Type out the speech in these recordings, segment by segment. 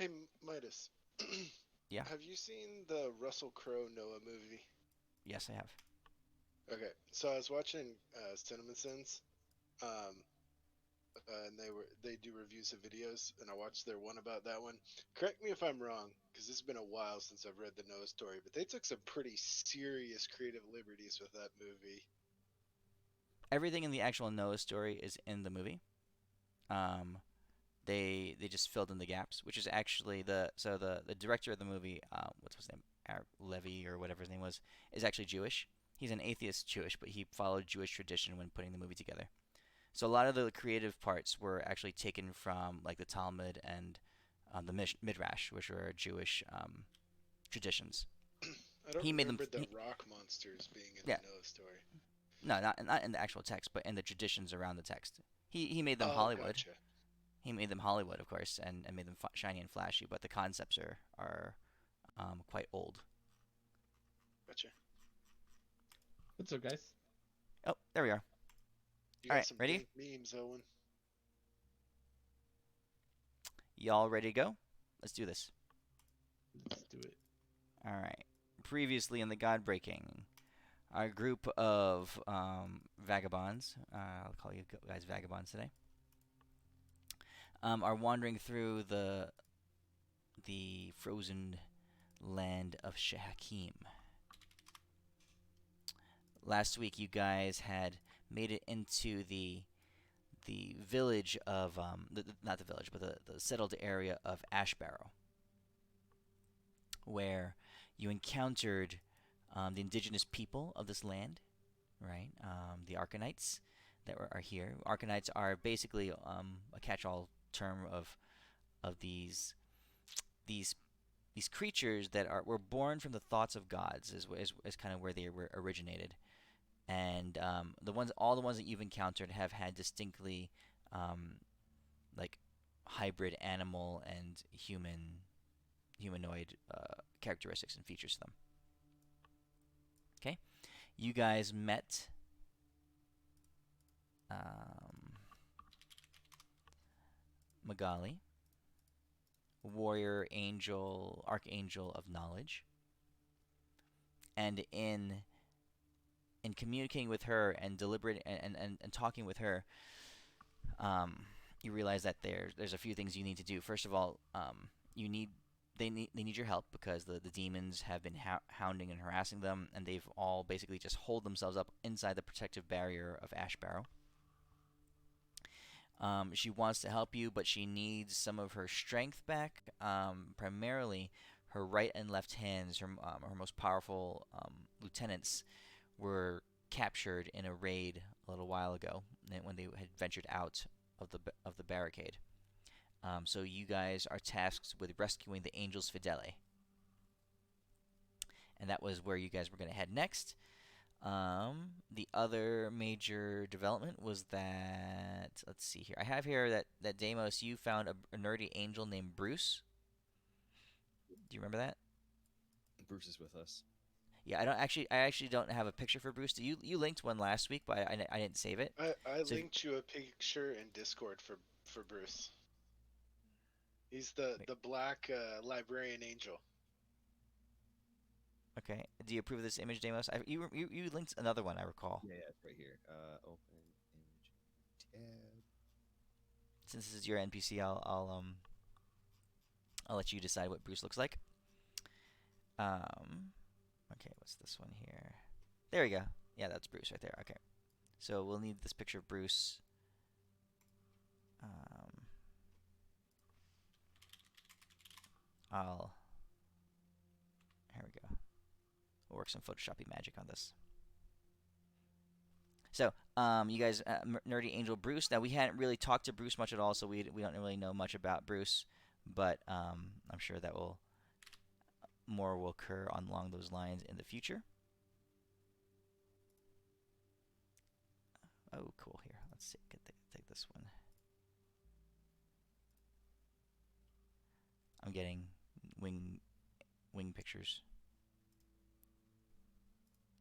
Hey, Midas, Yeah. have you seen the Russell Crowe Noah movie? Yes, I have. Okay, so I was watching Cinema Sins, um, and they do reviews of videos, and I watched their one about that one. Correct me if I'm wrong, because it's been a while since I've read the Noah story, but they took some pretty serious creative liberties with that movie. Everything in the actual Noah story is in the movie. Um, they just filled in the gaps, which is actually the director of the movie, what's his name, Eric Levy or whatever his name was, is actually Jewish. He's an atheist Jewish, but he followed Jewish tradition when putting the movie together. So a lot of the creative parts were actually taken from like the Talmud and the Midrash, which are Jewish traditions. I don't He made them. remember the rock monsters being in the Yeah, Noah story. no, not in the actual text, but in the traditions around the text. He made them Oh, Hollywood. gotcha, He made them Hollywood, of course, and made them shiny and flashy. But the concepts are quite old. gotcha. What's up, guys? Oh, there we are. You All got right, some ready? dank memes, Owen. Y'all ready to go? Let's do this. Let's do it. All right. Previously in the GodBreaking, our group of vagabonds, I'll call you guys vagabonds today, are wandering through the frozen land of Shehakim. Last week, you guys had made it into the village of not the village, but the settled area of Ashbarrow, where you encountered the indigenous people of this land, right? The Arcanites are here. Arcanites are basically a catch-all term of these these creatures that were born from the thoughts of gods is kind of where they were originated. And all the ones that you've encountered have had distinctly um, like hybrid animal and humanoid characteristics and features to them. Okay, you guys met um, Magali, warrior angel, archangel of knowledge, and in communicating with her and deliberate and talking with her, um, you realize that there's a few things you need to do. First of all, you need they need your help because the demons have been hounding and harassing them, and they've all basically just holed themselves up inside the protective barrier of Ashbarrow. She wants to help you, but she needs some of her strength back. Primarily, her right and left hands, her most powerful lieutenants, were captured in a raid a little while ago when they had ventured out of the barricade. So you guys are tasked with rescuing the Angels Fidele, and that was where you guys were going to head next. The other major development was that, let's see here. I have here that Deimos, you found a nerdy angel named Bruce. Do you remember that? Bruce is with us. Yeah, I actually don't have a picture for Bruce. You linked one last week, but I didn't save it. I So linked you a picture in Discord for Bruce. He's wait, the black librarian angel. okay. Do you approve of this image, Deimos? You linked another one, I recall. Yeah, it's right here. Open image tab. Since this is your NPC, I'll let you decide what Bruce looks like. Um, okay, what's this one here? There we go. Yeah, that's Bruce right there. Okay. So we'll need this picture of Bruce. Um, I'll. Here we go. We'll work some Photoshoppy magic on this. So, you guys, Nerdy Angel Bruce. Now, we hadn't really talked to Bruce much at all, so we don't really know much about Bruce, but I'm sure that more will occur along those lines in the future. Oh, cool. Here, let's see. Take this one. I'm getting wing wing pictures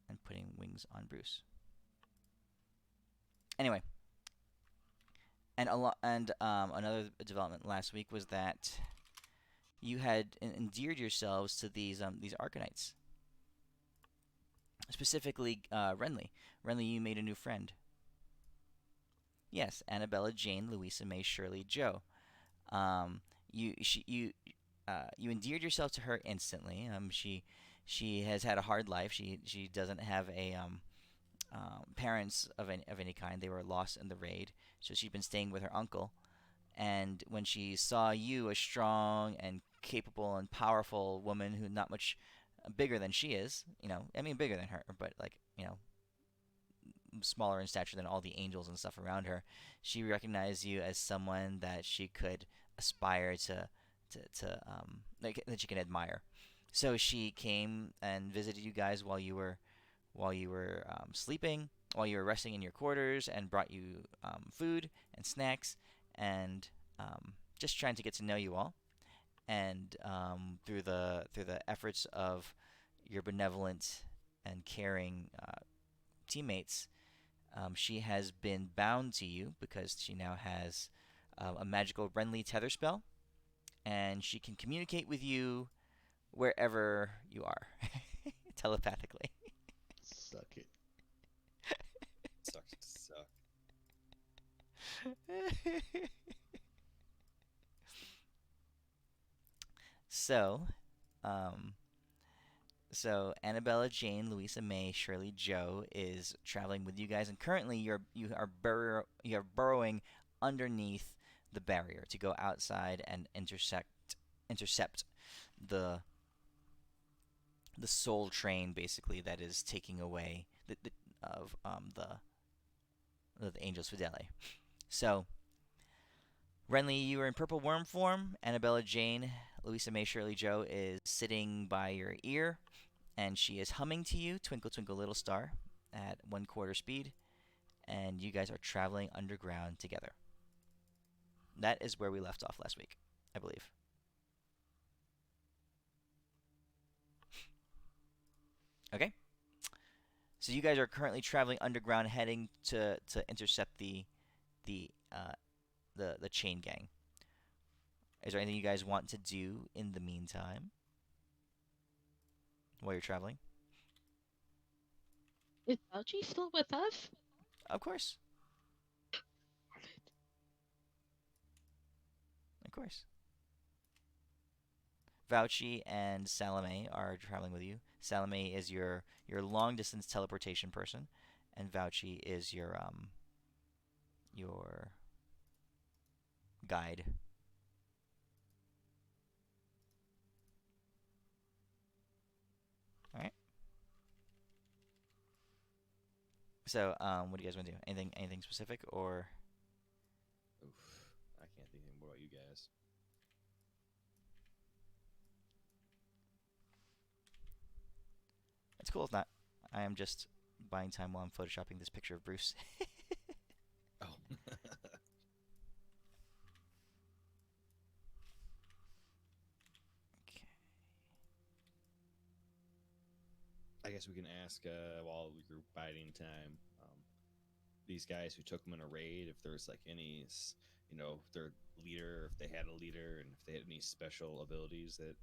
and putting wings on Bruce. Anyway, and another development last week was that you had endeared yourselves to these Arcanites. Specifically, Renly. Renly, you made a new friend. Yes, Annabella, Jane, Louisa May, Shirley, Joe. Um, you endeared yourself to her instantly. She has had a hard life. She doesn't have a parents of any kind. They were lost in the raid, so she's been staying with her uncle. And when she saw you, a strong and capable and powerful woman who not much bigger than she is, I mean bigger than her, but like smaller in stature than all the angels and stuff around her, she recognized you as someone that she could aspire to like that she can admire. So she came and visited you guys while you were sleeping, while you were resting in your quarters, and brought you food and snacks, and just trying to get to know you all. And through the efforts of your benevolent and caring teammates, she has been bound to you because she now has a magical Renly tether spell, and she can communicate with you wherever you are telepathically. Suck it. Sucks to suck. So, um, so Annabella, Jane, Louisa May, Shirley, Joe is traveling with you guys, and currently you are burrowing underneath the barrier to go outside and intercept the the soul train, basically, that is taking away of the Angel's Fidele. So Renly, you are in purple worm form. Annabella, Jane, Louisa May, Shirley, Joe is sitting by your ear, and she is humming to you, "Twinkle, Twinkle, Little Star," at 1/4 speed, and you guys are traveling underground together. That is where we left off last week, I believe. Okay. So you guys are currently traveling underground, heading to intercept the the chain gang. Is there anything you guys want to do in the meantime while you're traveling? Is Algie still with us? Of course, of course. Vouchy and Salome are traveling with you. Salome is your long distance teleportation person, and Vouchy is your guide. All right. So, what do you guys want to do? Anything specific, or Oof. I can't think anything more about you guys. it's cool if not? I am just buying time while I'm photoshopping this picture of Bruce. Oh. Okay. I guess we can ask while we're biding time, these guys who took them in a raid, if there's like any, their leader, if they had a leader, and if they had any special abilities that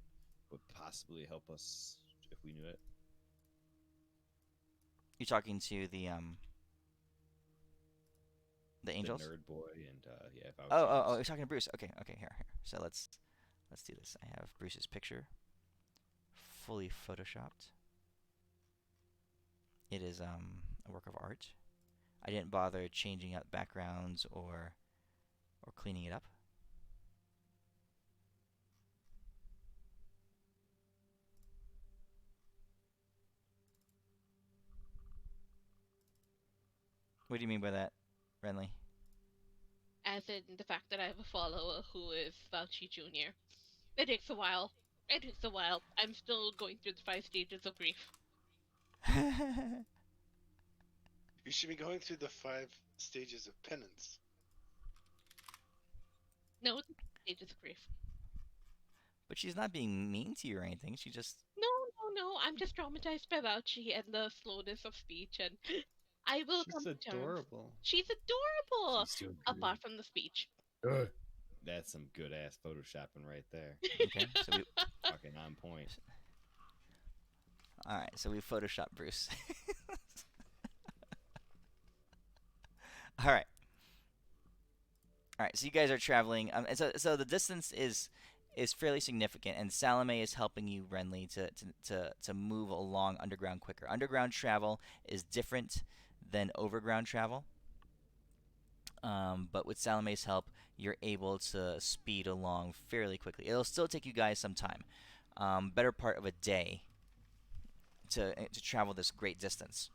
would possibly help us if we knew it. You're talking to the angels? The nerd boy and yeah. Oh! You're talking to Bruce. Okay. Here. So let's do this. I have Bruce's picture fully photoshopped. It is a work of art. I didn't bother changing out backgrounds or cleaning it up. What do you mean by that, Renly? As in the fact that I have a follower who is Fauci Jr. It takes a while. It takes a while. I'm still going through the 5 stages of grief. You should be going through the 5 stages of penance. No, it's the stages of grief. But she's not being mean to you or anything. She just No. I'm just traumatized by Fauci and the slowness of speech, and I will come She's to terms. adorable. She's adorable! She's doing Apart from the speech. good. That's some good ass photoshopping right there. Okay, so we Fucking on point. all right. So we Photoshop Bruce. All right. All right, so you guys are traveling. And so the distance is fairly significant, and Salome is helping you, Renly, to move along underground quicker. Underground travel is different than overground travel, but with Salome's help, you're able to speed along fairly quickly. It'll still take you guys some time, better part of a day to travel this great distance.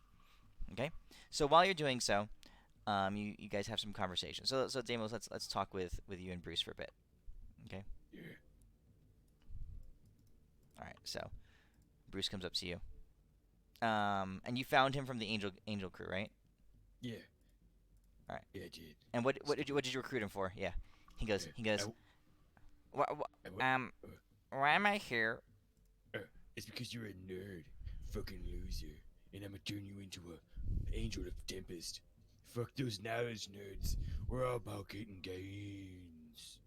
Okay, so while you're doing so, you guys have some conversation. So Damos, let's talk with you and Bruce for a bit. Okay. Yeah. All right. So Bruce comes up to you. And you found him from the Angel crew, right? Yeah. All right. Yeah, I did. And what did you recruit him for? Yeah. He goes. Why am I here? It's because you're a nerd, fucking loser, and I'ma turn you into a angel of tempest. Fuck those knowledge nerds. We're all about getting gains.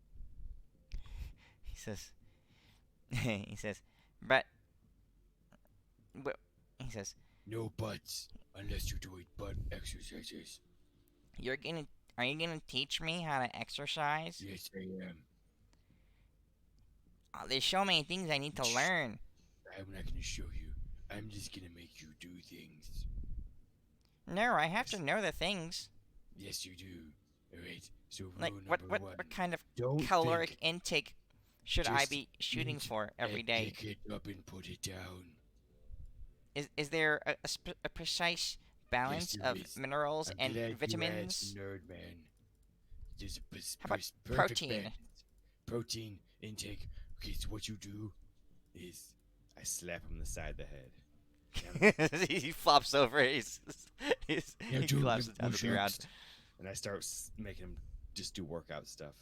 He says. He says, but. He says, No butts, unless you're doing butt exercises. Are you gonna teach me how to exercise? Yes, I am. Oh, there's so many things I need to Shh. learn. I'm not gonna show you. I'm just gonna make you do things. No, I have to know the things. Yes, you do. Alright, so rule Like number one. what kind of Don't caloric think. intake should I Just be shooting eat for every and day? Pick it up and put it down. Is there a precise balance there of is. minerals I'm and glad you vitamins? asked, nerd man. There's a How about perfect protein? balance. Protein intake. Okay, so what you do is I slap him in the side of the head. He flops over. He Yeah, do collapses the down to the ground. push-ups. And I start making him just do workout stuff.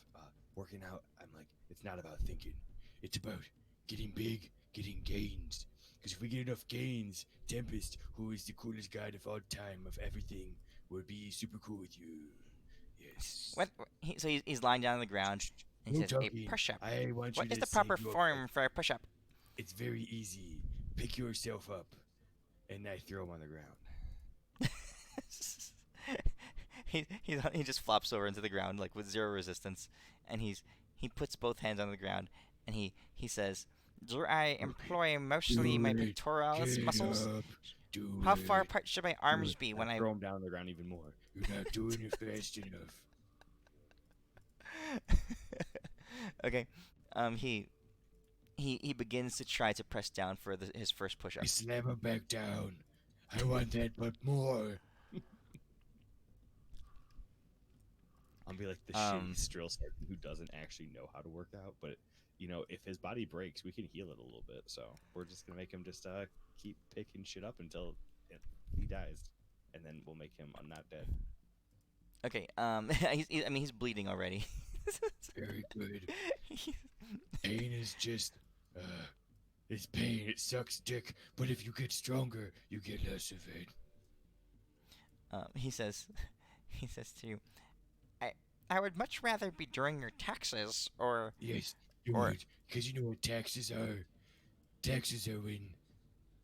Working out, I'm like, it's not about thinking. It's about getting big, getting gains. Because if we get enough gains, Tempest, who is the coolest guy of all time of everything, will be super cool with you. Yes. So he's lying down on the ground and he No says, "A talking. push-up. I want What you is to the proper sing your- form for a push-up?" It's very easy. Pick yourself up. And I throw him on the ground. He just flops over into the ground like with zero resistance, and he puts both hands on the ground, and he says, "Do I employ mostly my Do it. pectoralis Get muscles? up. Do How far it. apart should my arms be when I I?" throw him down on the ground even more. You're not doing it fast enough. Okay, he begins to try to press down for his first push-up. You slam him back down. I want that, but more. I'll be like the Um, shitty drill sergeant who doesn't actually know how to work out, but if his body breaks, we can heal it a little bit. So we're just gonna make him just keep picking shit up until he dies, and then we'll make him not dead. Okay, he's bleeding already. Very good. Pain is just, it's pain. It sucks dick. But if you get stronger, you get less of it. He says to you, I would much rather be doing your taxes or Yes, you Or- would. Because you know what taxes are. Taxes are when,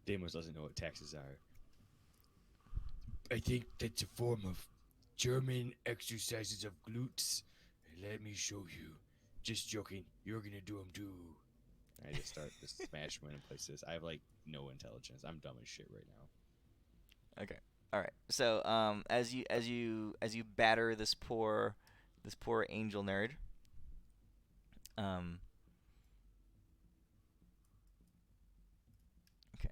Deimos doesn't know what taxes are. I think that's a form of German exercises of glutes. Let me show you. Just joking. You're gonna do them too. I just start to smash him in places. I have no intelligence. I'm dumb as shit right now. Okay. All right. So as you batter this poor angel nerd, okay.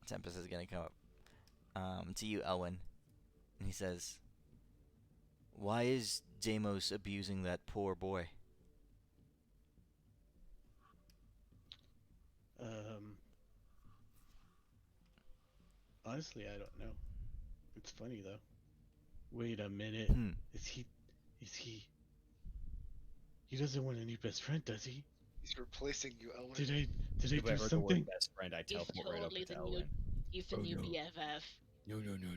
Tempest is gonna come up to you, Elwyn, and he says, "Why is Deimos abusing that poor boy?" Honestly, I don't know. It's funny though. Wait a minute. Hmm. Is he? He doesn't want a new best friend, does he? He's replacing you, Elwyn. Did I If I do heard the something? word best friend, I He's teleport right up totally into the Elwyn. He's the Oh, new no. BFF. No, no, no,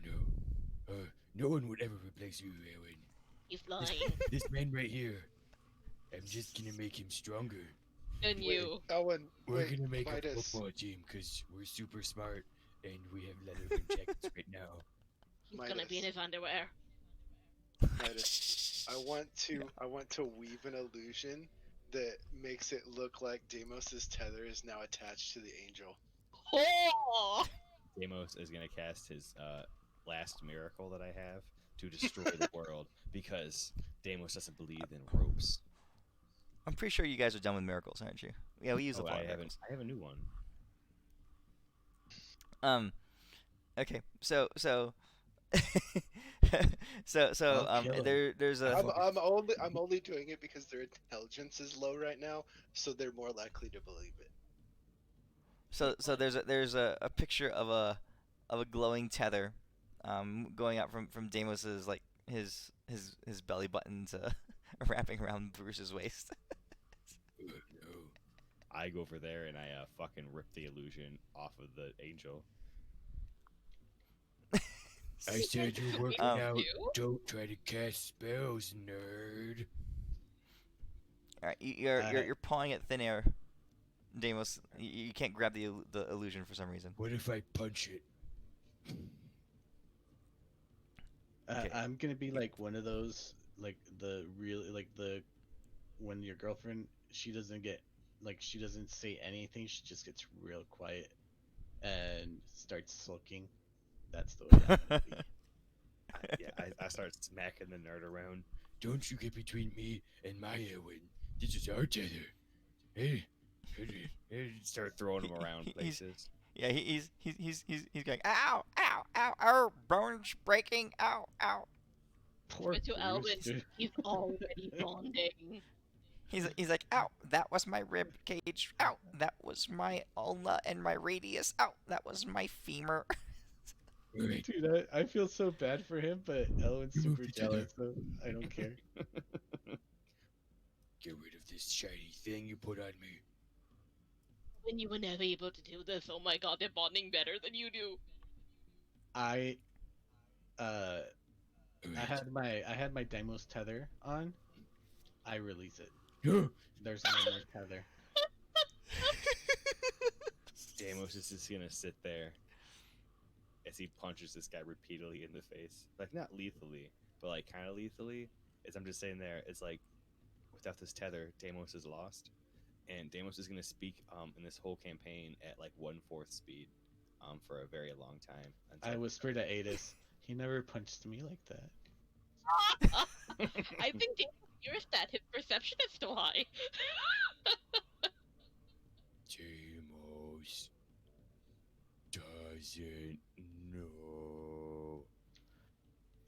no. No one would ever replace you, Owen. He's This, lying. this man right here, I'm just gonna make him stronger. And you. Owen, We're wait, gonna make a Midas. football team because we're super smart and we have leather jackets right now. He's gonna be in Midas. his underwear. Midas. I want to weave an illusion that makes it look like Deimos's tether is now attached to the angel. Oh! Deimos is gonna cast his last miracle that I have to destroy the world because Deimos doesn't believe in ropes. I'm pretty sure you guys are done with miracles, aren't you? Yeah, we use a Oh, lot I of haven't. miracles. I have a new one. Okay, so I'll kill him. there's a I'm only doing it because their intelligence is low right now, so they're more likely to believe it. so there's a picture of a glowing tether, going out from Deimos's like his belly button to wrapping around Bruce's waist. No. I go over there and I fucking rip the illusion off of the angel. I said you're working Um, out. Don't try to cast spells, nerd. All right, you're Alright. you're pawing at thin air, Deimos. You can't grab the illusion for some reason. What if I punch it? Okay. I'm gonna be like one of those, like the real, like the when your girlfriend she doesn't say anything, she just gets real quiet and starts sulking. That's the way I'm gonna be. I start smacking the nerd around. Don't you get between me and my Owen. This is our tether. Hey. Start throwing him around He's- places. Yeah, he's going ow ow ow ow bones breaking ow ow. Poor But to Bruce, Elwin, dude. he's already bonding. He's like ow, that was my rib cage. Ow, that was my ulna and my radius. Ow, that was my femur. Alright, Dude, I feel so bad for him, but Ellen's You moved super it to there. jealous, so I don't care. get rid of this shiny thing you put on me. When you were never able to do this, oh my god, they're bonding better than you do. I Alright. I had my Deimos tether on. I release it. No, There's no more tether. Deimos is just gonna sit there as he punches this guy repeatedly in the face. Like, not lethally, but like kind of lethally. As I'm just sitting there, it's like, without this tether, Deimos is lost. And Deimos is gonna speak in this whole campaign at like 1/4 speed for a very long time. I whispered at Adis, he never punched me like that. I think your stat his perception is too high. Deimos doesn't know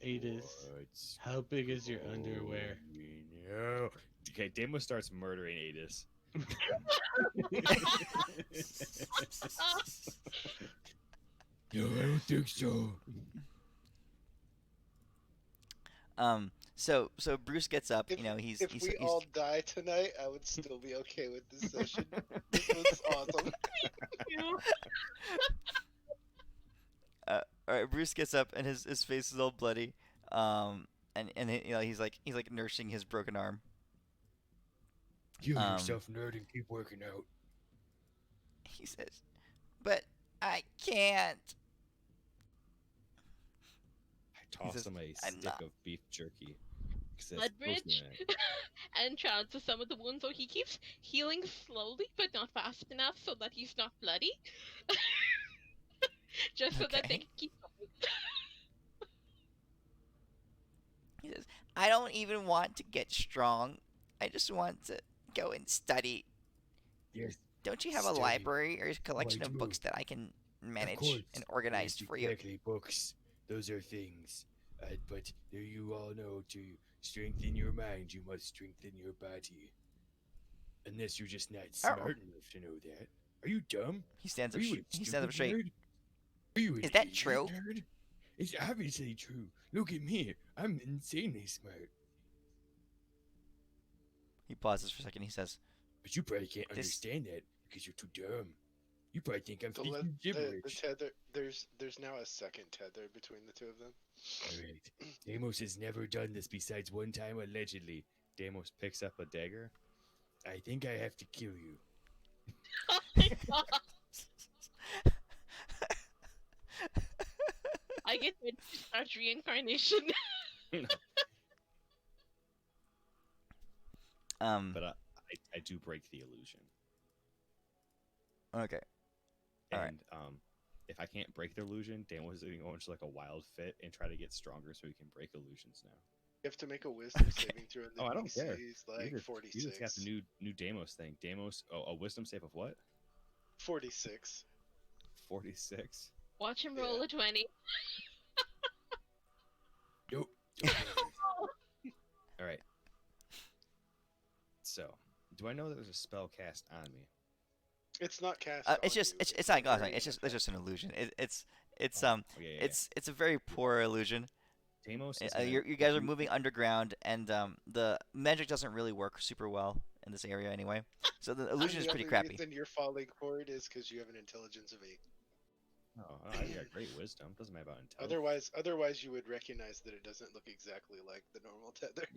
Adis, what's how big is your underwear? going on. Okay, Deimos starts murdering Adis. No, I don't think so. So Bruce gets up. If, You know, he's if he's, we he's all die tonight, I would still be okay with this session. This was awesome. all right. Bruce gets up and his face is all bloody. And you know he's like nursing his broken arm. Heal Um, yourself, nerd, and keep working out. He says, "But I can't." I toss says, him a "I'm stick not." of beef jerky. 'Cause that's Blood protein bridge in it. and chance to some of the wounds, so he keeps healing slowly but not fast enough so that he's not bloody. Just so that they Okay. can keep going. He says, "I don't even want to get strong. I just want to go and study. Yes, Don't you have a Study. library or a collection I of do. books that I can of manage course. and organize Yes, for you?" exactly, books. Those are things. But you all know to strengthen your mind, you must strengthen your body. Unless you're just not smart enough to know that. Are you dumb? He stands Are up. you a He stands up stupid straight. nerd? Are you an Is that idiot, true? nerd? It's obviously true. Look at me. I'm insanely smart. He pauses for a second. He says, But you probably can't This- understand that because you're too dumb. You probably think I'm The, speaking le- the gibberish. tether. There's now a second tether between the two of them. All right. Deimos has never done this besides one time, allegedly. Deimos picks up a dagger. I think I have to kill you. Oh my god! I get ready to start reincarnation. But I do break the illusion. Okay. All right. And if I can't break the illusion, Deimos is going to go into like a wild fit and try to get stronger so he can break illusions now. You have to make a wisdom Okay. saving throw. And the Oh, I don't DC care. is like You 46. just got the new Deimos thing. Deimos, a wisdom save of what? 46. 46. Watch him roll a 20. Nope. All right. So, do I know that there's a spell cast on me? It's not cast. It's on just you, it's not very it's just an illusion. It's Oh, yeah. it's a very poor illusion. Deimos is gonna, You guys are moving underground, and the magic doesn't really work super well in this area anyway. So the illusion is the pretty only crappy. reason you're falling for it is because you have an intelligence of 8. Oh, I got great wisdom. Doesn't matter about intelligence. Otherwise you would recognize that it doesn't look exactly like the normal tether.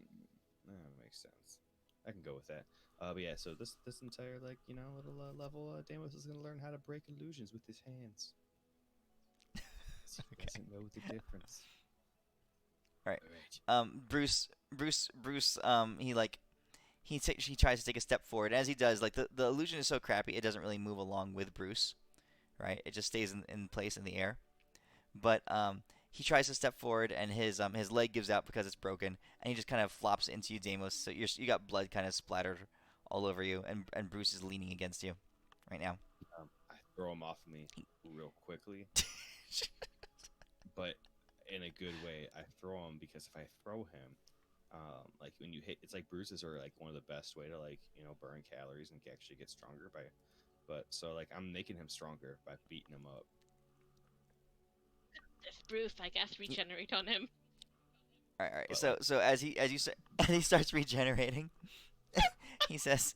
That makes sense. I can go with that. But yeah, so this entire little level, Deimos is gonna learn how to break illusions with his hands. He doesn't know the difference. All right. All right. Bruce, he tries to take a step forward. As he does, like the illusion is so crappy, it doesn't really move along with Bruce, right? It just stays in place in the air. But he tries to step forward, and his leg gives out because it's broken, and he just kind of flops into you, Deimos. So you got blood kind of splattered all over you, and Bruce is leaning against you right now. I throw him off of me real quickly, but in a good way. I throw him because if I throw him, like when you hit, it's like bruises are like one of the best way to burn calories and actually get stronger by. But so like I'm making him stronger by beating him up. This Bruce, I guess, regenerate on him. All right. But, So as he starts regenerating, he says,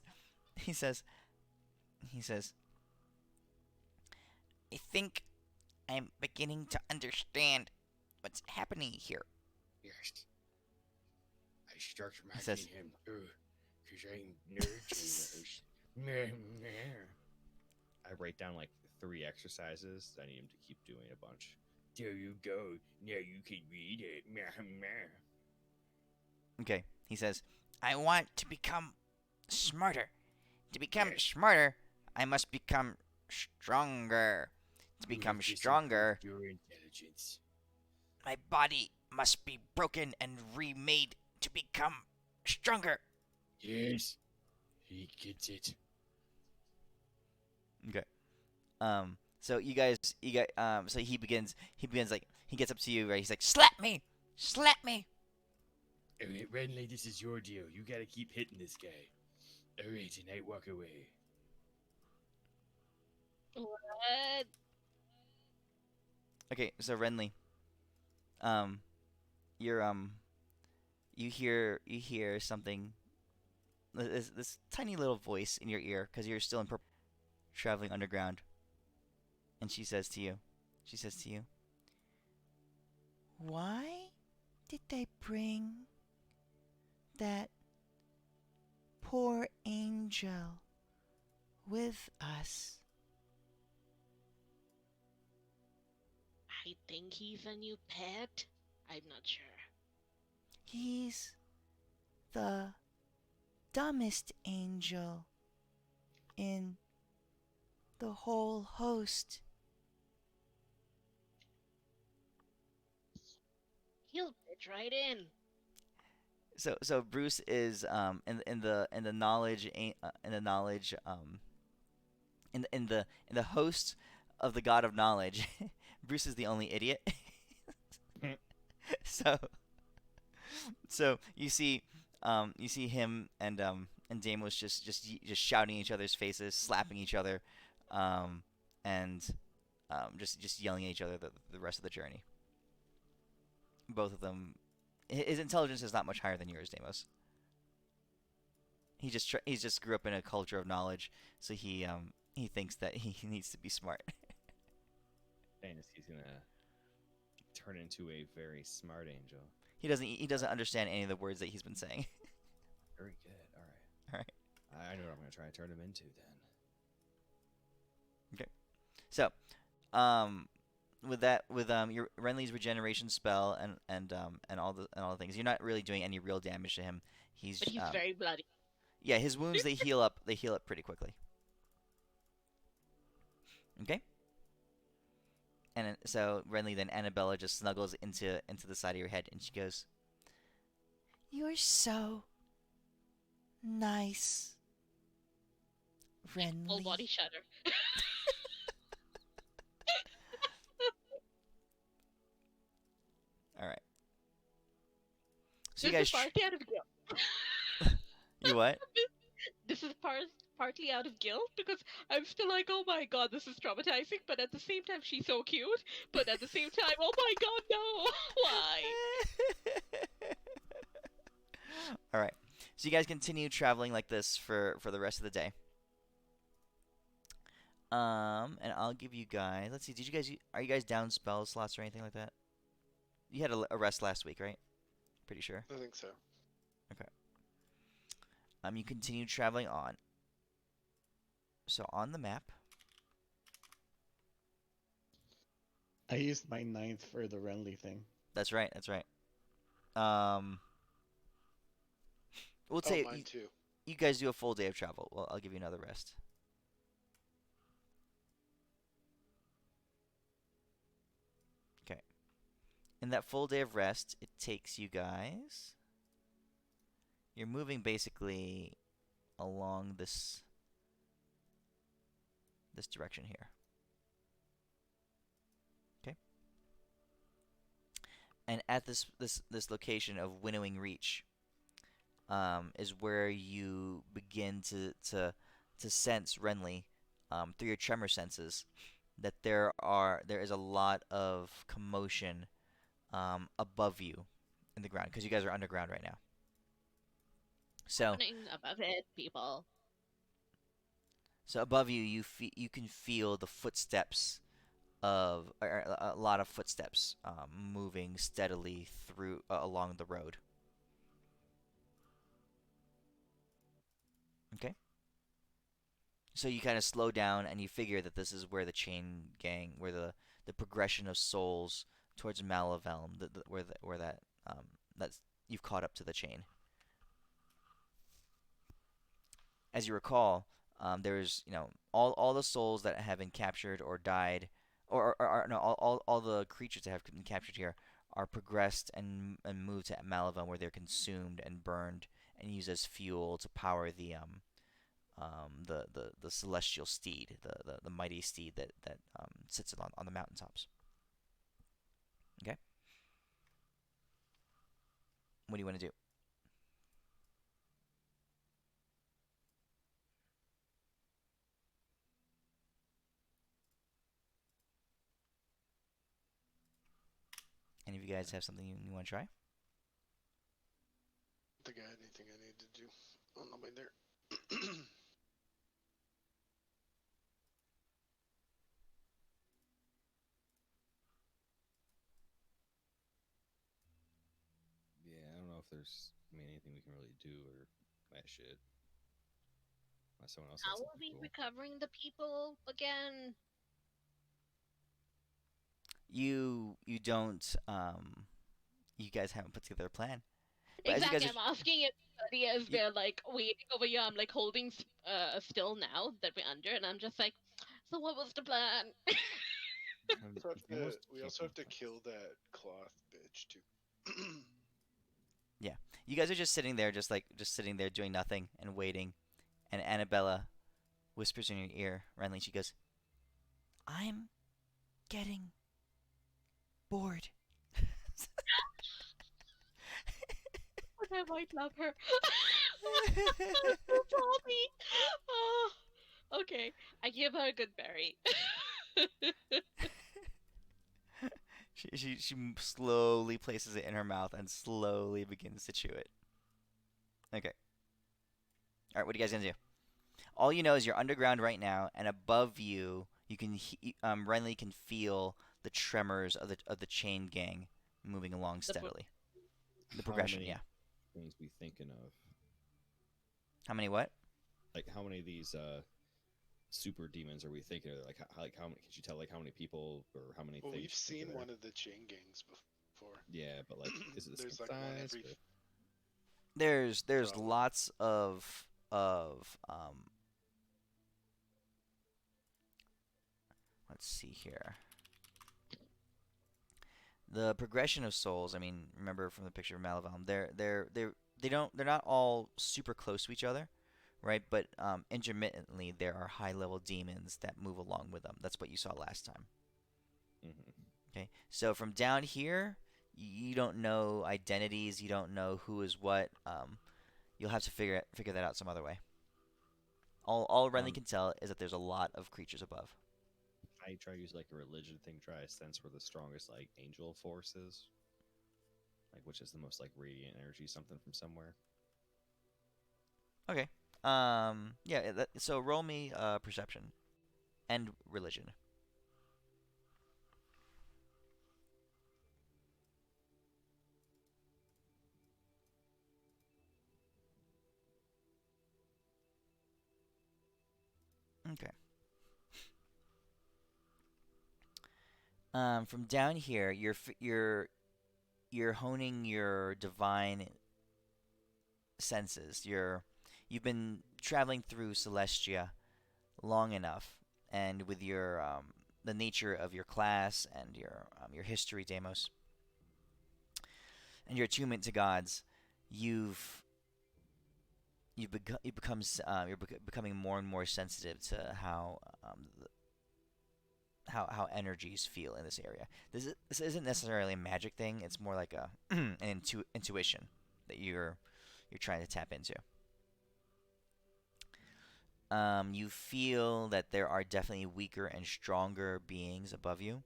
I think I'm beginning to understand what's happening here. Yes. I start He says- smacking him too, because I'm nerdy. Meh, meh. I write down like 3 exercises that I need him to keep doing a bunch. There you go. Now you can read it. Meh, meh. Okay. He says, I want to become smarter. To become Yes. smarter, I must become stronger. To become Prove this stronger, improves your intelligence. my body must be broken and remade to become stronger. Yes. He gets it. Okay. So so he begins like, he gets up to you, right? He's like, slap me! Alright, Renly, this is your deal. You gotta keep hitting this guy. Alright, and I walk away. What? Okay, so Renly, you're you hear something, this tiny little voice in your ear, because you're still in traveling underground, and she says to you, why did they bring that poor angel with us? I think he's a new pet. I'm not sure. He's the dumbest angel in the whole host. He'll fit right in. So Bruce is in the knowledge in the host of the god of knowledge. Bruce is the only idiot. So you see him and Deimos just shouting in each other's faces, slapping each other, and just yelling at each other the rest of the journey. Both of them, his intelligence is not much higher than yours, Deimos. He just grew up in a culture of knowledge, so he he thinks that he needs to be smart. And he's gonna turn into a very smart angel. He doesn't understand any of the words that he's been saying. Very good. All right. All right. I know what I'm gonna try to turn him into then. So, with your Renly's regeneration spell and all the things, you're not really doing any real damage to him. But he's very bloody. Yeah, his wounds they heal up. They heal up pretty quickly. Okay. And so Renly then Annabella just snuggles into the side of your head and she goes, "You're so nice, Renly." Full body shudder. All right. So This you guys, is partly out of guilt. you what? This is partly out of guilt because I'm still like, oh my god, this is traumatizing. But at the same time, she's so cute. But at the same time, oh my god, no! Why? All right. So you guys continue traveling like this for the rest of the day. And I'll give you guys. Let's see. Are you guys down spell slots or anything like that? You had a rest last week, right? Pretty sure. I think so. Okay. You continue traveling on. So on the map, I used my 9th for the Renly thing. that's right. That's right. We'll Oh, say mine too. you guys do a full day of travel. Well, I'll give you another rest. Okay. In that full day of rest, it takes you guys. You're moving basically along this direction here. Okay. And at this location of Winnowing Reach, is where you begin to sense Renly, through your tremor senses, that there is a lot of commotion above you in the ground because you guys are underground right now. So Happening above it, people. So above you, you can feel the footsteps of a lot of footsteps moving steadily through along the road. Okay. So you kind of slow down and you figure that this is where the chain gang, where the progression of souls towards Malavelm, where that's you've caught up to the chain. As you recall, there's all the souls that have been captured or died, or no, all the creatures that have been captured here are progressed and moved to Malavelm, where they're consumed and burned and used as fuel to power the celestial steed, the mighty steed that sits on the mountaintops. Okay. What do you want to do? Any of you guys have something you want to try? I think I had anything I needed to do on the way there. Yeah, I don't know if there's anything we can really do or that shit. Unless someone else How has are something we cool. recovering the people again? You don't you guys haven't put together a plan. But Exactly, as you guys I'm asking it as you, they're like waiting over here. I'm like holding still now that we're under, and I'm just like, so what was the plan? We also have to kill that cloth bitch too. yeah, you guys are just sitting there, just sitting there doing nothing and waiting. And Annabella whispers in your ear, Renly. She goes, "I'm getting bored." But I might love her. So salty. Oh, okay, I give her a good berry. She slowly places it in her mouth and slowly begins to chew it. Okay. All right, what are you guys gonna do? All you know is you're underground right now, and above you, you can Renly can feel the tremors of the chain gang moving along The steadily. The How progression, many yeah. things we thinking of? How many what? Like how many of these super demons are we thinking of? Like how many? Could you tell like how many people or how many Well, things? we've you think seen are there? one of the chain gangs before. Yeah, but like, is it the same There's like one size? every Or... There's probably. lots of let's see here. The progression of souls. I mean, remember from the picture of Malavalm, they're not all super close to each other, right? But intermittently, there are high level demons that move along with them. That's what you saw last time. Mhm. Okay, so from down here, you don't know identities. You don't know who is what. You'll have to figure that out some other way. All Renly Um, can tell is that there's a lot of creatures above. I try to use like a religion thing, try to sense where the strongest like angel force is, like which is the most like radiant energy, something from somewhere. Okay. Yeah. So roll me perception and religion. Okay. From down here, you're honing your divine senses. You've been traveling through Celestia long enough, and with your the nature of your class and your history, Deimos, and your attunement to gods, you've you become you're becoming more and more sensitive to how energies feel in this area. This isn't necessarily a magic thing. It's more like a an intuition that you're trying to tap into. You feel that there are definitely weaker and stronger beings above you.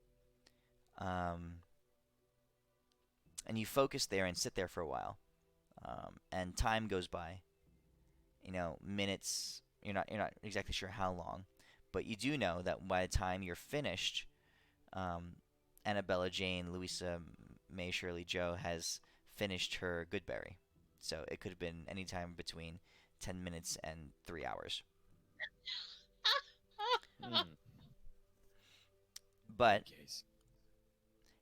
Um, and you focus there and sit there for a while. And time goes by. You know, minutes. You're not exactly sure how long, but you do know that by the time you're finished, um, Annabella Jane, Louisa May Shirley Joe has finished her Goodberry. So it could have been any time between 10 minutes and 3 hours. Hmm. But Guys.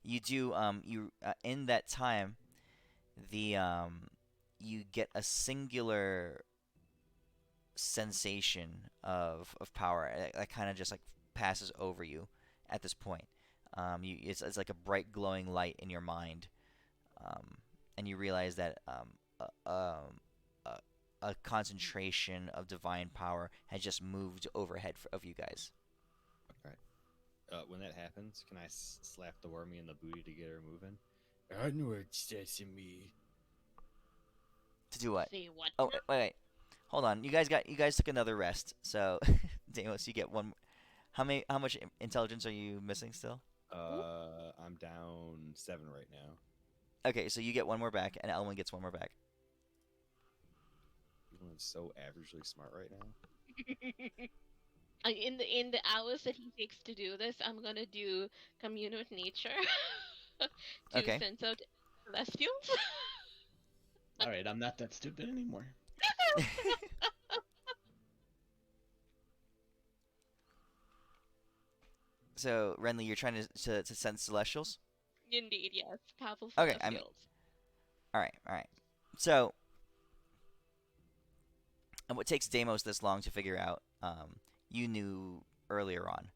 you do you in that time the you get a singular sensation of power that kind of just like passes over you at this point. It's like a bright glowing light in your mind, and you realize that a, a concentration of divine power has just moved overhead of you guys. All right. When that happens, can I slap the wormy in the booty to get her moving? Onward, sesame. To do what? Say what? Oh, wait. Hold on. You guys took another rest. So, Deimos, you get one. How much intelligence are you missing still? I'm down 7 right now. Okay, so you get one more back, and Elwin gets one more back. Everyone's so averagely smart right now. In the hours that he takes to do this, I'm gonna do commune with nature to Okay. sense out celestials. All right, I'm not that stupid anymore. So, Renly, you're trying to sense celestials. Indeed, yes, powerful Okay, I mean, celestials. all right. So, and what takes Deimos this long to figure out, you knew earlier on.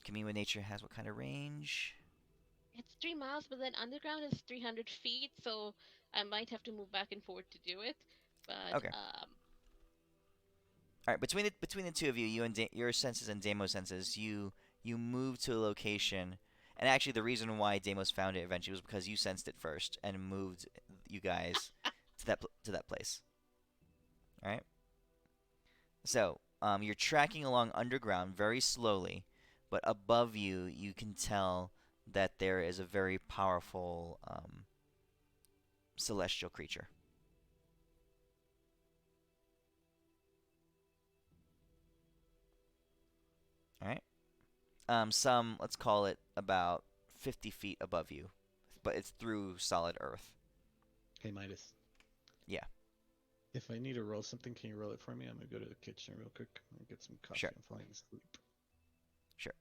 Commune with nature has what kind of range? It's 3 miles, but then underground is 300 feet, so I might have to move back and forth to do it. But Okay. All right, between the two of you, your senses and Deimos' senses, you move to a location, and actually the reason why Deimos found it eventually was because you sensed it first and moved you guys to that place. All right. So you're tracking along underground very slowly, but above you, you can tell that there is a very powerful celestial creature. Some, let's call it about 50 feet above you, but it's through solid earth. Hey, Midas. Yeah. If I need to roll something, can you roll it for me? I'm gonna go to the kitchen real quick and get some coffee. Sure. I'm falling asleep. Sure.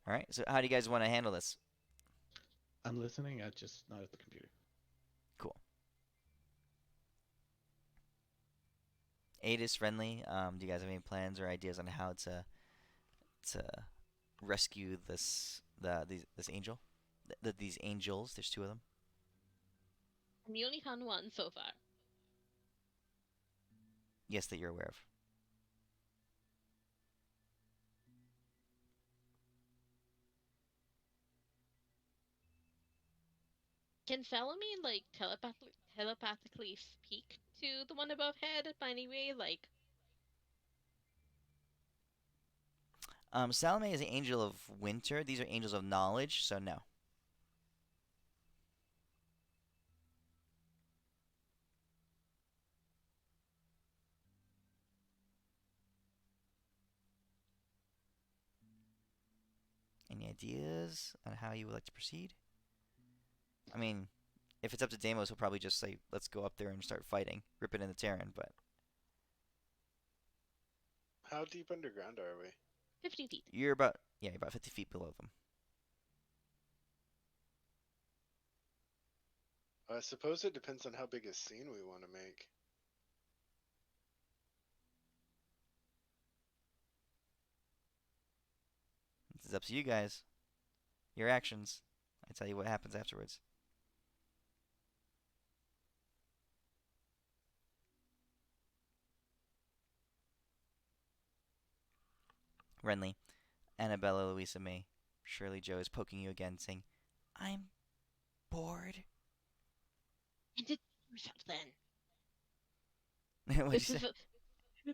All right. So, how do you guys want to handle this? I'm listening. I just not at the computer. Cool. Adis, Renly, do you guys have any plans or ideas on how to rescue this angel? These angels. There's two of them. We only found one so far. Yes, that you're aware of. Can Salome like telepathically speak to the one above head by any way? Like, Salome is an angel of winter. These are angels of knowledge, so no. Any ideas on how you would like to proceed? I mean, if it's up to Deimos, he'll probably just say, "Let's go up there and start fighting, rip it in the Terran." But How deep underground are we? 50 feet. you're about 50 feet below them. I suppose it depends on how big a scene we want to make. This is up to you guys. Your actions. I tell you what happens afterwards. Renly, Annabella, Louisa May, Shirley Joe is poking you again, saying, "I'm bored." And it yourself then. What'd you This say? is a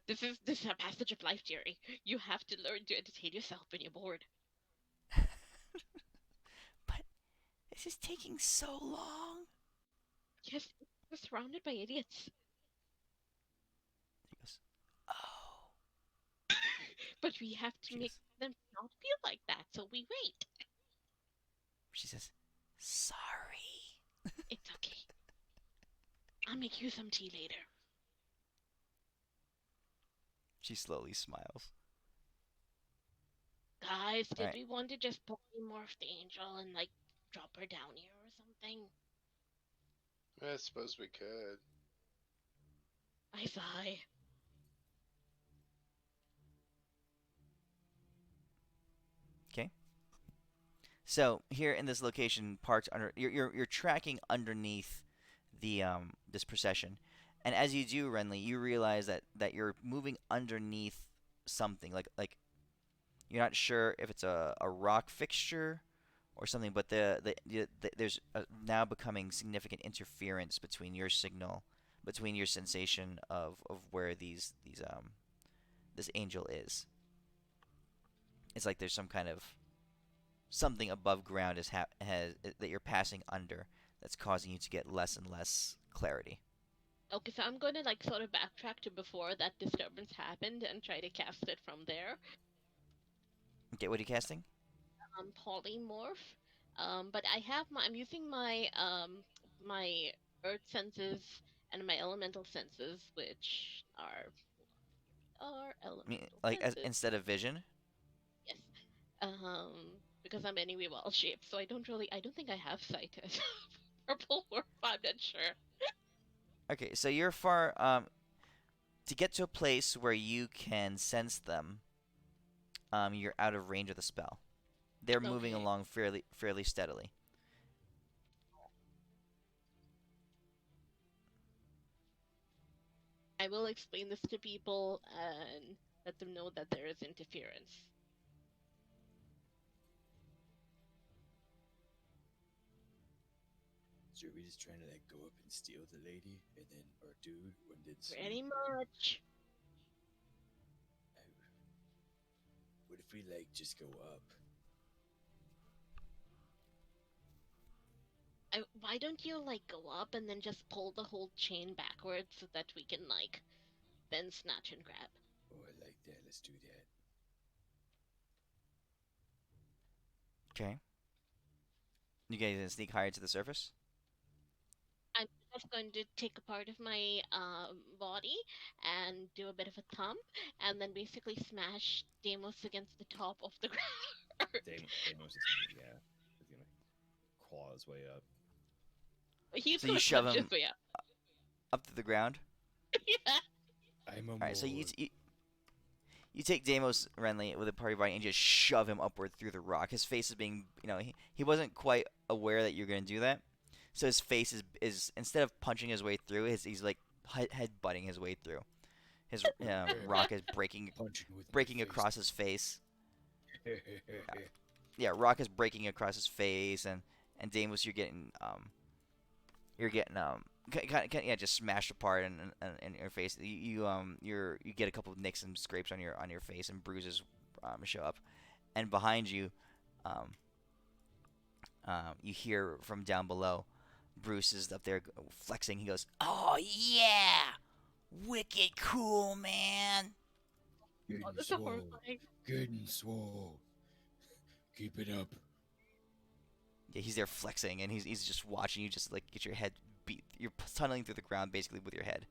this is a passage of life, Jerry. You have to learn to entertain yourself when you're bored. But this is taking so long. Yes, we're surrounded by idiots. He goes, "Oh." But we have to She make goes, them not feel like that, so we wait. she says, "Sorry." It's okay. I'll make you some tea later. She slowly smiles. Guys, did Alright. we want to just polymorph the angel and like drop her down here or something? I suppose we could. I sigh. Okay. So here in this location, parked under, you're tracking underneath the this procession, and as you do, Renly, you realize that you're moving underneath something like you're not sure if it's a rock fixture or something, but there's now becoming significant interference between your signal, between your sensation of where this angel is. It's like there's some kind of something above ground has that you're passing under that's causing you to get less and less clarity. Okay, so I'm gonna like sort of backtrack to before that disturbance happened and try to cast it from there. Okay, what are you casting? Polymorph. But I'm using my earth senses and my elemental senses, which are I mean, elemental like as senses. instead of vision. Yes. Because I'm anyway well shaped, so I don't think I have sight as purple orb. I'm not sure. Okay, so you're far to get to a place where you can sense them. You're out of range of the spell. They're moving Okay. along fairly steadily. I will explain this to people and let them know that there is interference. So are we just trying to like go up and steal the lady, and then our dude when did Pretty much. What if we like just go up? Why don't you like go up and then just pull the whole chain backwards so that we can like then snatch and grab? Oh, I like that. Let's do that. Okay. You guys gonna sneak higher to the surface? I'm just going to take a part of my body and do a bit of a thump, and then basically smash Deimos against the top of the ground. Deimos is gonna, yeah, is gonna claw his way up. He's So you gonna shove punch his him way up. up to the ground. Yeah. I'm a All right. So more. you take Deimos Renly with a party body and just shove him upward through the rock. His face is being, he wasn't quite aware that you're going to do that. So his face is instead of punching his way through, he's like head butting his way through. His rock is Punching with my breaking face. across his face. Yeah, rock is breaking across his face, and Deimos, yeah, just smashed apart in your face. You get a couple of nicks and scrapes on your face, and bruises show up. And behind you, um, you hear from down below, Bruce is up there flexing. He goes, "Oh yeah, wicked cool, man." Good Oh, and that's so swole. horrifying. Good and swole. Keep it up. Yeah, he's there flexing, and he's just watching you, just like get your head beat. You're tunneling through the ground basically with your head.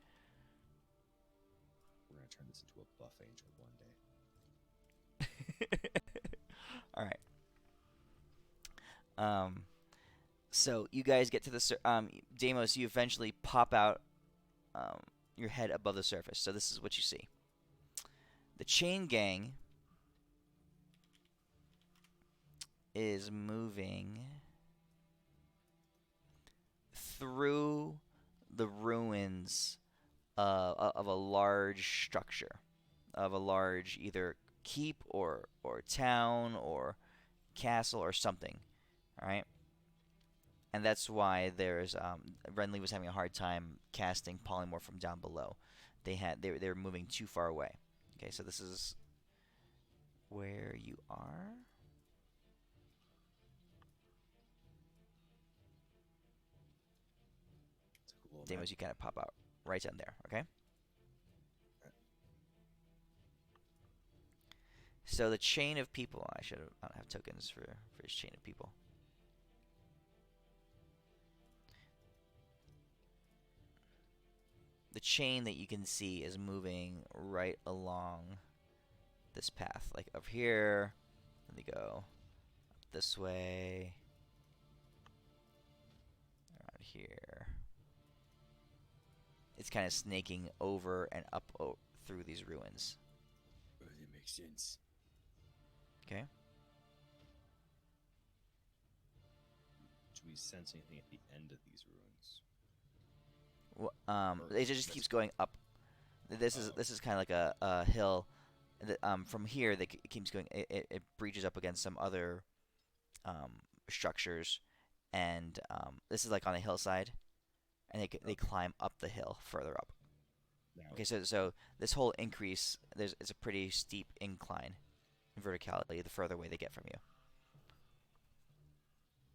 We're gonna turn this into a buff angel one day. All right. So you guys get to the Deimos. You eventually pop out your head above the surface. So this is what you see. The chain gang is moving through the ruins of a large structure, of a large either keep or town or castle or something. All right. And that's why there's Renly was having a hard time casting polymorph from down below. They were moving too far away. Okay, so this is where you are. It's a cool Deimos, map. you kind of pop out right down there. Okay. So the chain of people. I don't have tokens for his chain of people. The chain that you can see is moving right along this path, like up here. Then they go up this way, around here. It's kind of snaking over and up through these ruins. Oh, that makes sense. Okay. Do we sense anything at the end of these ruins? It just keeps going up. This is kind of like a hill. From here, it keeps going. It breaches up against some other structures, and this is like on a hillside, and they climb up the hill further up. Now, Okay, so this whole increase, it's a pretty steep incline in verticality the further away they get from you.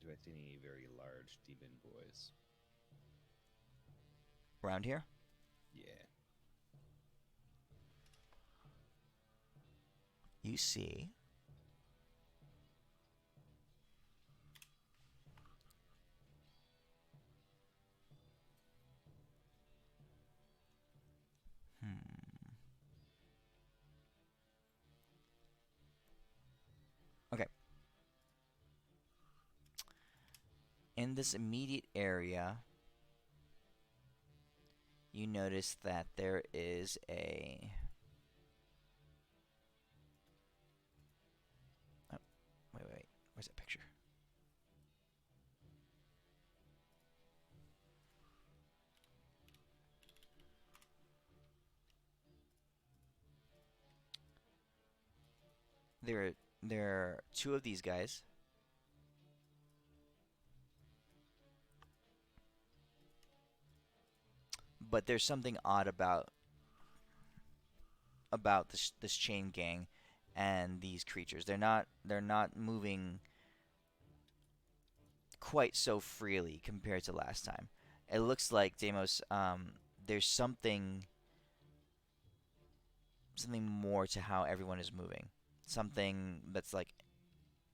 do I see any very large demon boys? Around here, Yeah. you see Okay. In this immediate area, you notice that there is a... Oh, wait. Where's that picture? There are two of these guys. But there's something odd about this chain gang and these creatures. They're not moving quite so freely compared to last time. It looks like Deimos, there's something more to how everyone is moving. Something that's like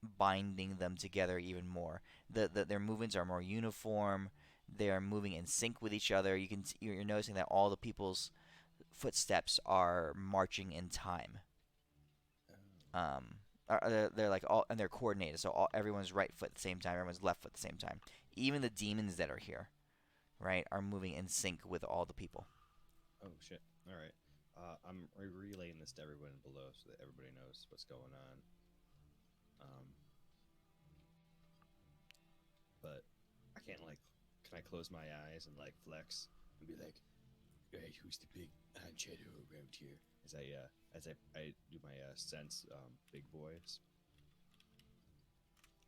binding them together even more. Their movements are more uniform. They are moving in sync with each other. You're noticing that all the people's footsteps are marching in time. Um, they're like all and they're coordinated. So everyone's right foot at the same time, everyone's left foot at the same time. Even the demons that are here, right, are moving in sync with all the people. Oh shit! All right, I'm relaying this to everyone below so that everybody knows what's going on. But I can't like, can I close my eyes and like flex and be like, Right, who's the big shadow around here? as I do my sense big boys.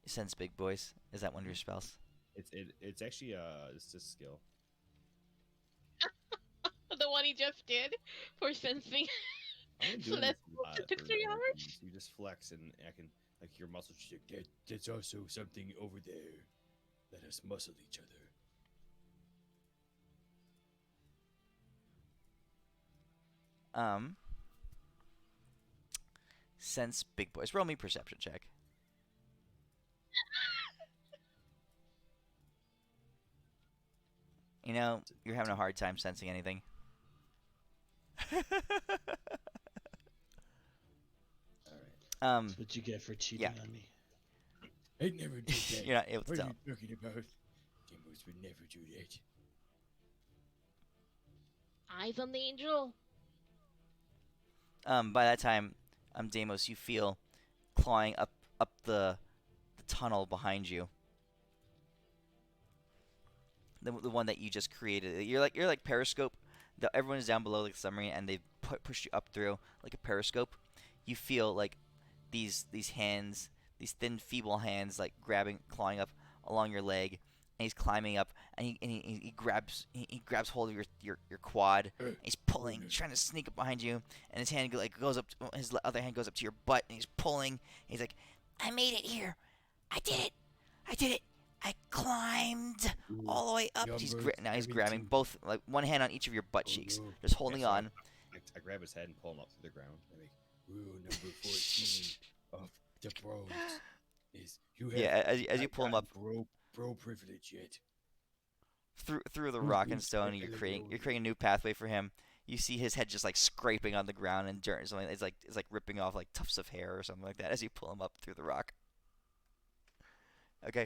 Sense big boys. Is that one of your spells? It's actually it's a skill. The one he just did for sensing. I've been doing Let's this a lot it took for 3 hours. energies. You just flex and I can like your muscles just like, That's also something over there. Let us muscle each other. Sense big boys. Roll me perception check. You know, you're having a hard time sensing anything. All right. That's what you get for cheating on me. I never did that. You're not able to What tell. are you talking about? Demos would never do that. Eyes on the angel. By that time, Deimos, you feel clawing up the tunnel behind you. The one that you just created. You're like Periscope. Everyone is down below like the submarine, and they've pushed you up through like a periscope. You feel like these hands, these thin, feeble hands, like clawing up along your leg, and he's climbing up, and he grabs hold of your quad. And he's pulling, trying to sneak up behind you, and his hand like goes up, his other hand goes up to your butt, and he's pulling. And he's like, "I made it here. I did it. I did it. I climbed all the way up." Now he's grabbing both, like one hand on each of your butt cheeks, just holding on. I grab his head and pull him up through the ground. I make rule number 14 of the bros is you have as you pull him up bro privilege yet. Through the rock and stone, you're creating a new pathway for him. You see his head just like scraping on the ground and dirt, something. It's like ripping off like tufts of hair or something like that as you pull him up through the rock. Okay.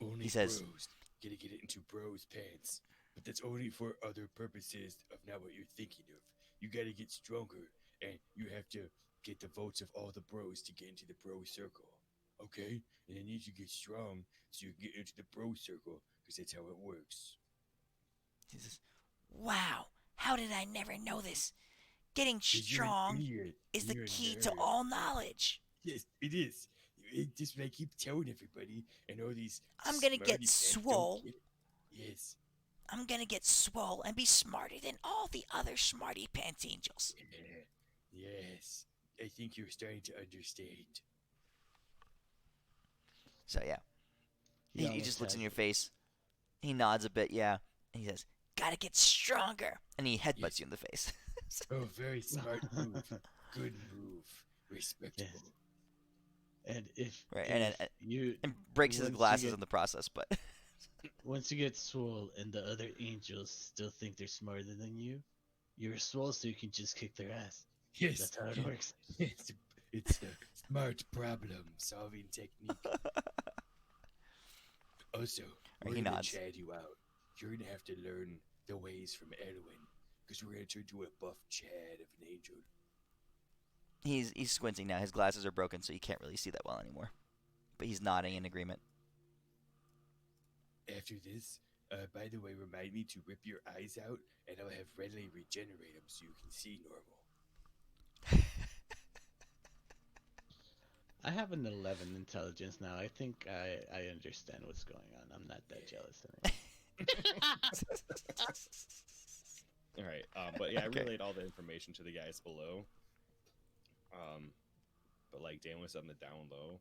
Yeah. Only He says, bros get it into bros pants, but that's only for other purposes of not what you're thinking of. You gotta get stronger, and you have to get the votes of all the bros to get into the bro circle. Okay? And then you need to get strong so you can get into the bro circle, because that's how it works. He says, "Wow, how did I never know this? Getting 'Cause you're an strong idiot. is the You're a key to nerd. all knowledge. Yes, it is. It's just what I keep telling everybody, and all these. I'm gonna get smarty pants don't swole. get it. Yes. I'm gonna get swole and be smarter than all the other smarty pants angels." Yeah. Yes. I think you're starting to understand. So yeah, he almost just looks in has your it. face. He nods a bit, yeah, and he says, "Gotta get stronger," and he headbutts Yes. you in the face. Oh, very smart move. Good move. Respectable. And if, Right, if and you and breaks his once you glasses get- in the process, but once you get swole and the other angels still think they're smarter than you, you're swole so you can just kick their ass. Yes. That's how it yeah. works. It's a smart problem solving technique. Also, we're he gonna nods. chat you out. You're gonna have to learn the ways from Edwin, because we're gonna turn into a buff Chad of an angel. he's squinting now. His glasses are broken, so you can't really see that well anymore. But he's nodding in agreement. After this, by the way, remind me to rip your eyes out, and I'll have readily regenerate them so you can see normal. I have an 11 intelligence now. I think I understand what's going on. I'm not that jealous anymore. All right, but yeah, I Okay. relayed all the information to the guys below. But like Dan was on the down low,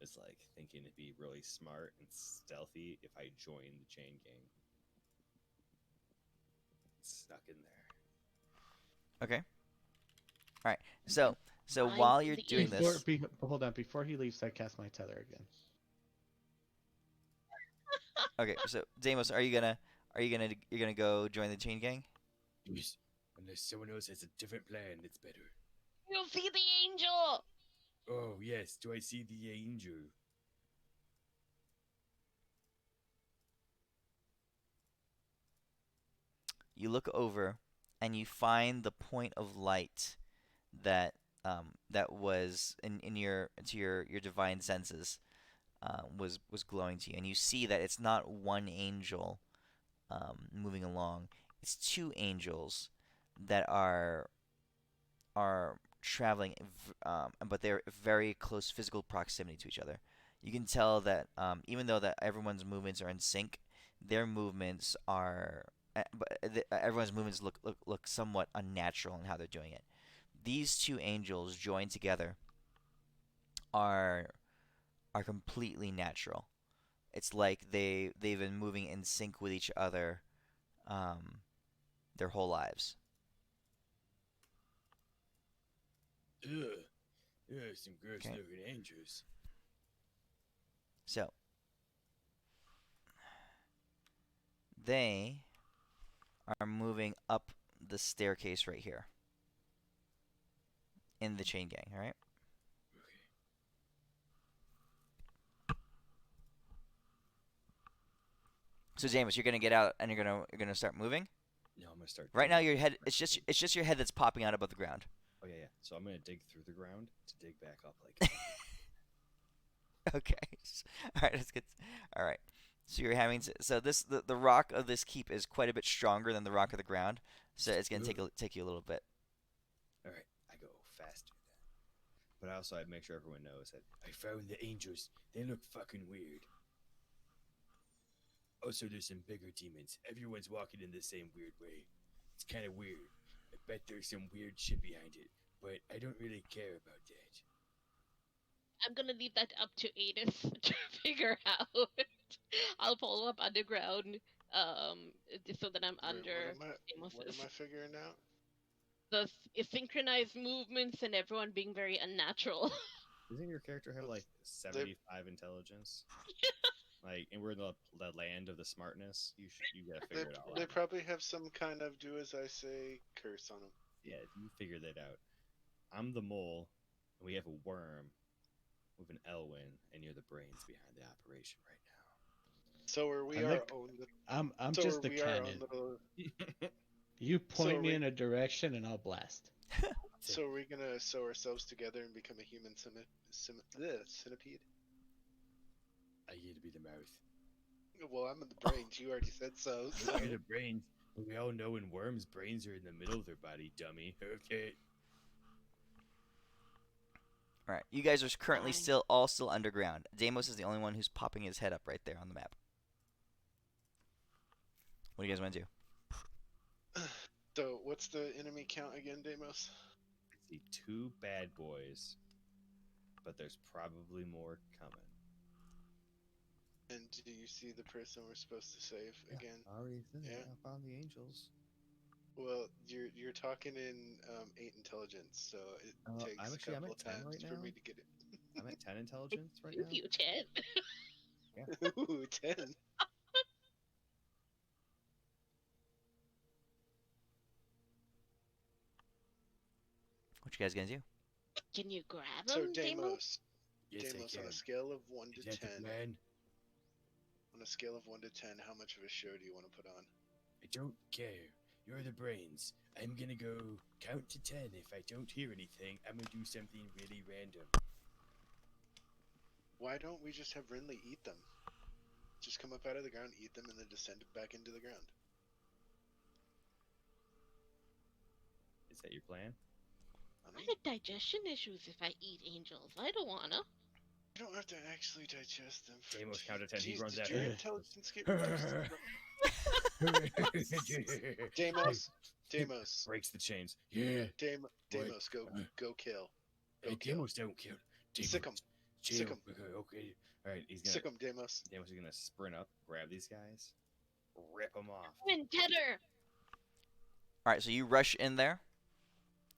is like thinking it'd be really smart and stealthy if I joined the chain gang. It's stuck in there. Okay. All right. So So I'm while from you're the doing east. this, Hold on. Before he leaves, I cast my tether again. okay. So Deimos, you're gonna go join the chain gang? Yes. Unless someone else has a different plan, that's better. You'll see the angel. Oh, yes. Do I see the angel? You look over, and you find the point of light that that was in your divine senses was glowing to you, and you see that it's not one angel moving along. It's two angels that are traveling, but they're very close physical proximity to each other. You can tell that even though that everyone's movements are in sync, their movements are, everyone's movements look somewhat unnatural in how they're doing it. These two angels joined together are completely natural. It's like they've been moving in sync with each other um, their whole lives. Ugh. Ugh, some gross Okay. looking angels. So they are moving up the staircase right here in the chain gang. All right. Okay. So James, you're gonna get out and you're gonna start moving. Now I'm gonna start. Right now, digging. your head it's just your head that's popping out above the ground. Oh yeah, yeah. So I'm gonna dig through the ground to dig back up. Like, Okay. All right. Let's get. All right. So you're having so this the rock of this keep is quite a bit stronger than the rock of the ground. So it's gonna take you a little bit. All right, I go faster then. But also, I'd make sure everyone knows that I found the angels. They look fucking weird. Also, there's some bigger demons. Everyone's walking in the same weird way. It's kind of weird. I bet there's some weird shit behind it, but I don't really care about that. I'm gonna leave that up to Adis to figure out. I'll follow up underground, so that I'm Wait, under what am Amos's. I figuring out? The synchronized movements and everyone being very unnatural. doesn't your character have like 75 intelligence? Like, and we're in the land of the smartness. You gotta They, figure it all they out. probably have some kind of do as I say curse on them. Yeah, you figure that out. I'm the mole, and we have a worm with an Elwyn, and you're the brains behind the operation right now. So are we I'm our the- own? I'm So just are the we our own cannon. little? You So point are me we? in a direction and I'll blast. So are we gonna sew ourselves together and become a human centipede? I get to be the mouth. Well, I'm in the brains. You already said so. So You're the brains, but we all know in worms, brains are in the middle of their body, dummy. Okay. All right. You guys are currently Fine. still underground. Deimos is the only one who's popping his head up right there on the map. What do you guys want to do? So what's the enemy count again, Deimos? I see 2 bad boys, but there's probably more coming. And do you see the person we're supposed to save again? I already said Yeah. I found the angels. Well, you're talking in 8 intelligence, so it takes I'm a actually- I'm couple at 10 times right for now. me to get it. I'm at 10 intelligence right Thank now. you, Ted. Ooh, 10. What you guys gonna do? Can you grab So him, Demo? Deimos, Yes, Deimos, I on can. a scale of 1 to Is that 10, the plan? on a scale of 1 to 10, how much of a show do you want to put on? I don't care. You're the brains. I'm gonna go count to 10. If I don't hear anything, I'm gonna do something really random. Why don't we just have Renly eat them? Just come up out of the ground, eat them, and then descend back into the ground. Is that your plan? I I don't, had digestion issues if I eat angels. I don't wanna. you don't have to actually digest them. Deimos count to 10. He Jeez, runs did after your him. intelligence get reduced? Deimos, Breaks the chains. Yeah. Deimos, go kill. Hey, Go kill. Deimos don't kill. Deimos. Sick 'em. Chill. Sick 'em. Okay. All right, he's gonna. Sick 'em, Deimos. Deimos is gonna sprint up, grab these guys, rip them off. Win, Tedder! All right. So you rush in there.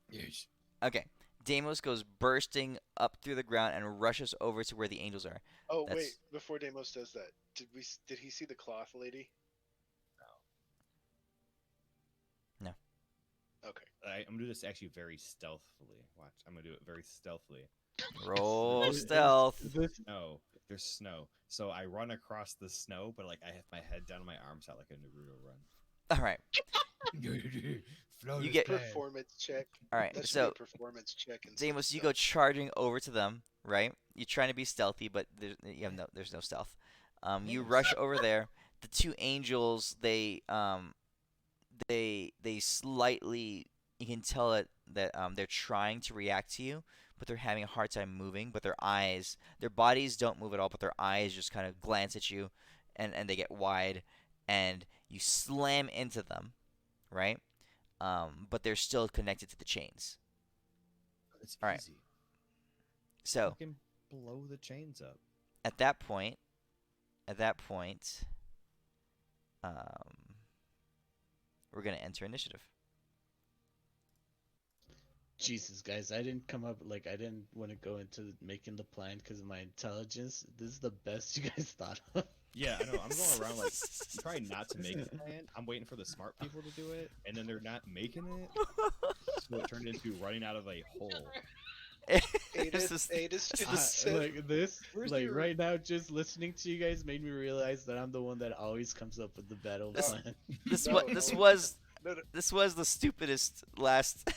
Yes. Okay. Deimos goes bursting up through the ground and rushes over to where the angels are. Oh That's wait, before Deimos does that, did he see the cloth lady? No. Okay. I'm gonna do this actually very stealthily. Watch, I'm gonna do it very stealthily. roll Is- stealth. this- No, there's snow, so I run across the snow, but like I have my head down, my arms out like a Naruto run. All right. Flawless get- plan. Performance check. All right. That should be So a performance check. Deimos, you go charging over to them, right? You're trying to be stealthy, but there's no stealth. You rush over there. The two angels, they slightly, you can tell it that they're trying to react to you, but they're having a hard time moving. But their bodies don't move at all, but their eyes just kind of glance at you, and they get wide, and you slam into them, right? But they're still connected to the chains. It's All right. easy. So Fucking blow the chains up. at that point, um, we're gonna enter initiative. Jesus, guys, I didn't come up like I didn't want to go into making the plan because of my intelligence. This is the best you guys thought of. Yeah, I know. I'm going around like trying not to make a plan. I'm waiting for the smart people to do it, and then they're not making it, so it turned into running out of a hole. This is- Adis just said, Like this, Where's like your- right now, just listening to you guys made me realize that I'm the one that always comes up with the battle This- plan. this No, was no. this was No, no. this was the stupidest last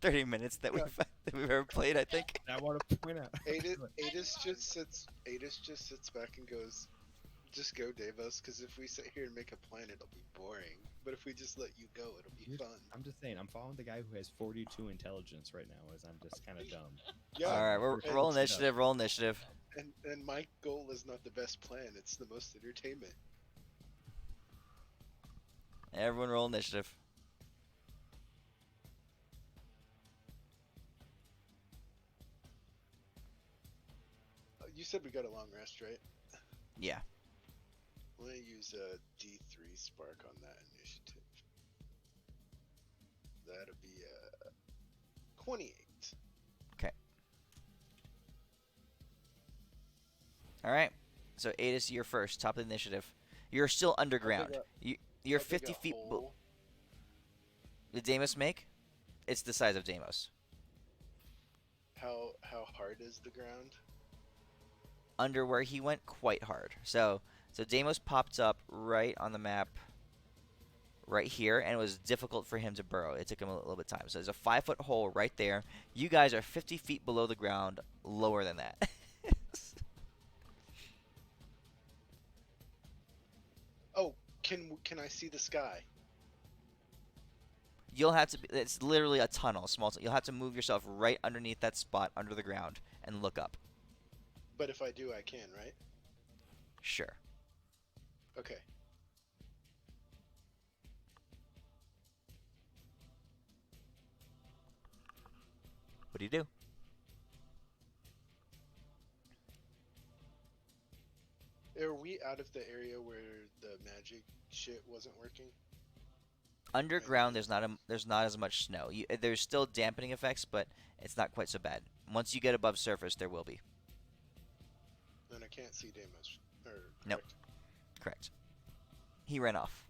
30 minutes that Yeah. we've ever played, I think. I want to point out. Adis just sits back and goes, "Just go, Davos, because if we sit here and make a plan, it'll be boring. But if we just let you go, it'll be You're- fun." I'm just saying, I'm following the guy who has 42 intelligence right now, as I'm just kind of dumb. Yeah. All right, we're and- roll initiative. Roll initiative. And my goal is not the best plan; it's the most entertainment. Everyone roll initiative. You said we got a long rest, right? Yeah. I'm gonna use a D3 spark on that initiative. That'll be 28. All right. So Adis, you're first, top of the initiative. You're still underground. How You're How big 50 a feet. hole? Did Deimos make? It's the size of Deimos. How hard is the ground? Under where he went, quite hard. So Deimos popped up right on the map, right here, and it was difficult for him to burrow. It took him a little bit of time. So there's a 5-foot hole right there. You guys are 50 feet below the ground, lower than that. Oh, can I see the sky? You'll have to. It's literally a tunnel, small. You'll have to move yourself right underneath that spot under the ground and look up. But if I do, I can, right? Sure. Okay. What do you do? Are we out of the area where the magic shit wasn't working? Underground, there's not as much snow. There's still dampening effects, but it's not quite so bad. Once you get above surface, there will be. Then I can't see Deimos. Nope. Correct. He ran off.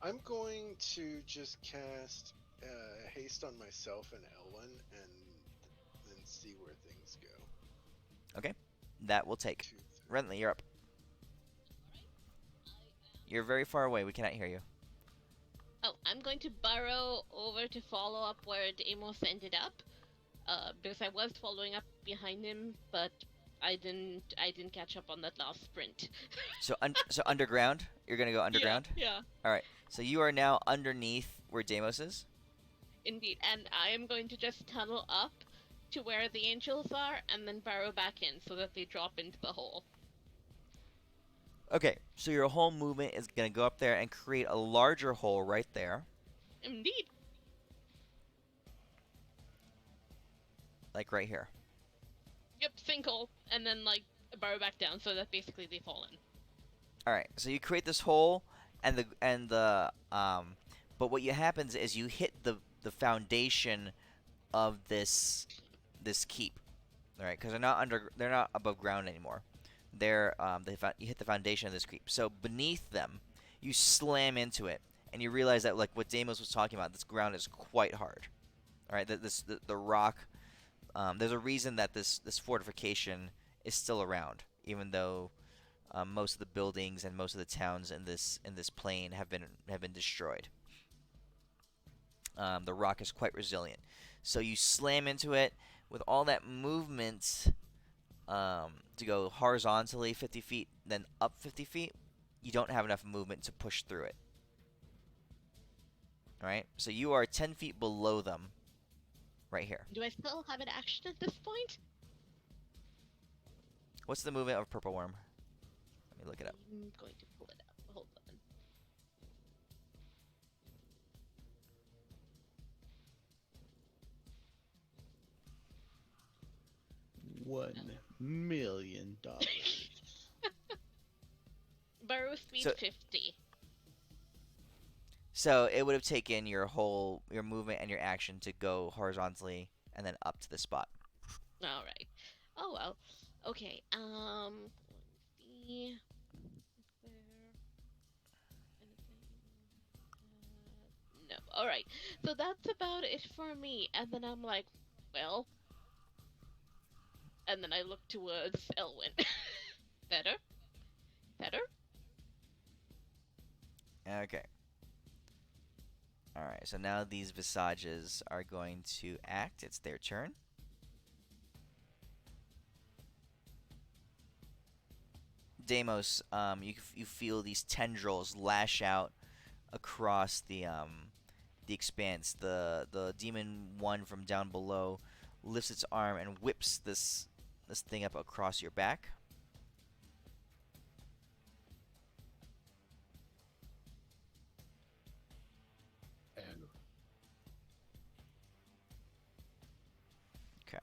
I'm going to just cast haste on myself and Elwyn and then see where things go. That will take. 2, 3. Renly, you're up. You're very far away. We cannot hear you. Oh, I'm going to burrow over to follow up where Deimos ended up. Because I was following up behind him, but I didn't catch up on that last sprint. So underground. You're gonna go underground. Yeah, All right. So you are now underneath where Deimos is. indeed. And I am going to just tunnel up to where the angels are, and then burrow back in so that they drop into the hole. Okay. So your whole movement is gonna go up there and create a larger hole right there, Indeed. like right here. Yep, sinkhole, and then like burrow back down so that basically they fall in. All right. So you create this hole, and the But what happens is you hit the foundation of this keep, all right? Because they're not above ground anymore. You hit the foundation of this keep. So beneath them, you slam into it, and you realize that like what Deimos was talking about, this ground is quite hard. All right, the rock. There's a reason that this fortification is still around, even though most of the buildings and most of the towns in this plain have been destroyed. The rock is quite resilient. So you slam into it with all that movement to go horizontally 50 feet, then up 50 feet. You don't have enough movement to push through it. All right. So you are 10 feet below them, right here. Do I still have an action at this point? What's the movement of purple worm? Let me look it up. I'm going to pull it up. Hold on. $1 million. Burrow speed So- 50. So it would have taken your movement and your action to go horizontally and then up to the spot. All right. Oh well. Okay. Let me see. There. Anything? No. All right. So that's about it for me. And then I'm like, well. And then I look towards Elwyn. Better. Better. Okay. All right. So now these visages are going to act. It's their turn. Deimos, you feel these tendrils lash out across the expanse. The demon one from down below lifts its arm and whips this thing up across your back. Okay.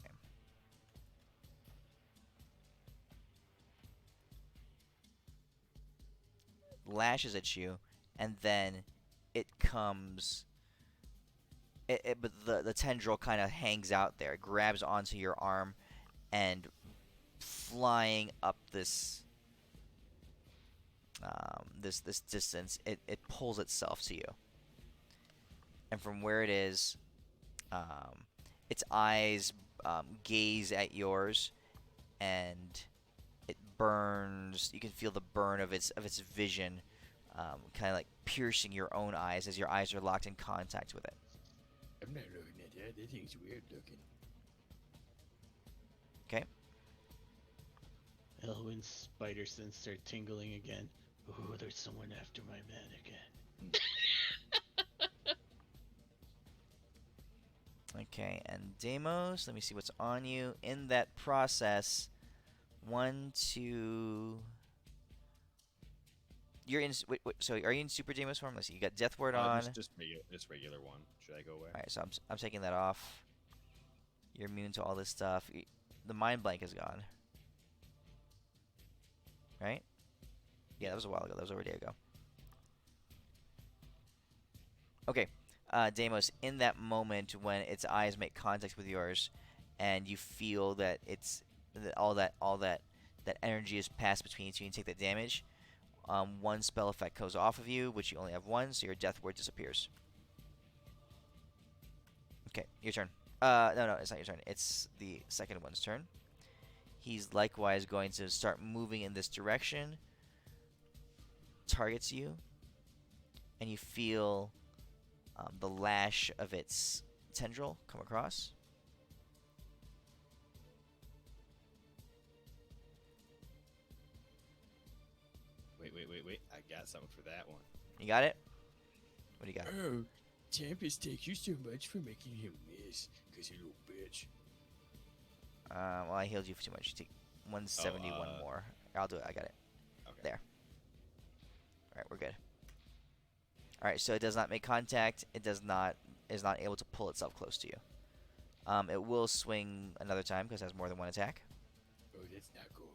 Lashes at you, and then it comes. But the tendril kind of hangs out there, grabs onto your arm, and flying up this this distance, it pulls itself to you. And from where it is, its eyes gaze at yours, and it burns. You can feel the burn of its vision, kind of like piercing your own eyes as your eyes are locked in contact with it. I'm not looking at that. That thing's weird looking. Okay. Elwyn's spider sense start tingling again. Ooh, there's someone after my man again. Okay, and Deimos, let me see what's on you. In that process, 1, 2. You're in. So are you in Super Deimos form? Let's see. You got Death Ward on. Just regular one. Should I go away? All right, so I'm taking that off. You're immune to all this stuff. The mind blank is gone. Right? Yeah, that was a while ago. That was over a day ago. Okay, Deimos, in that moment when its eyes make contact with yours, and you feel that all that energy is passed between you two, and take that damage. One spell effect goes off of you, which you only have one, so your death ward disappears. Okay, your turn. No, it's not your turn. It's the second one's turn. He's likewise going to start moving in this direction. Targets you, and you feel the lash of its tendril come across. Wait. I got something for that one. You got it? What do you got? Oh, Tempest, thank you so much for making him miss, cause you little bitch. Well, I healed you for too much. You take 171 more. I'll do it. I got it. Okay. There. All right, we're good. All right, so it does not make contact. It is not able to pull itself close to you. It will swing another time because it has more than one attack. Oh, that's not cool.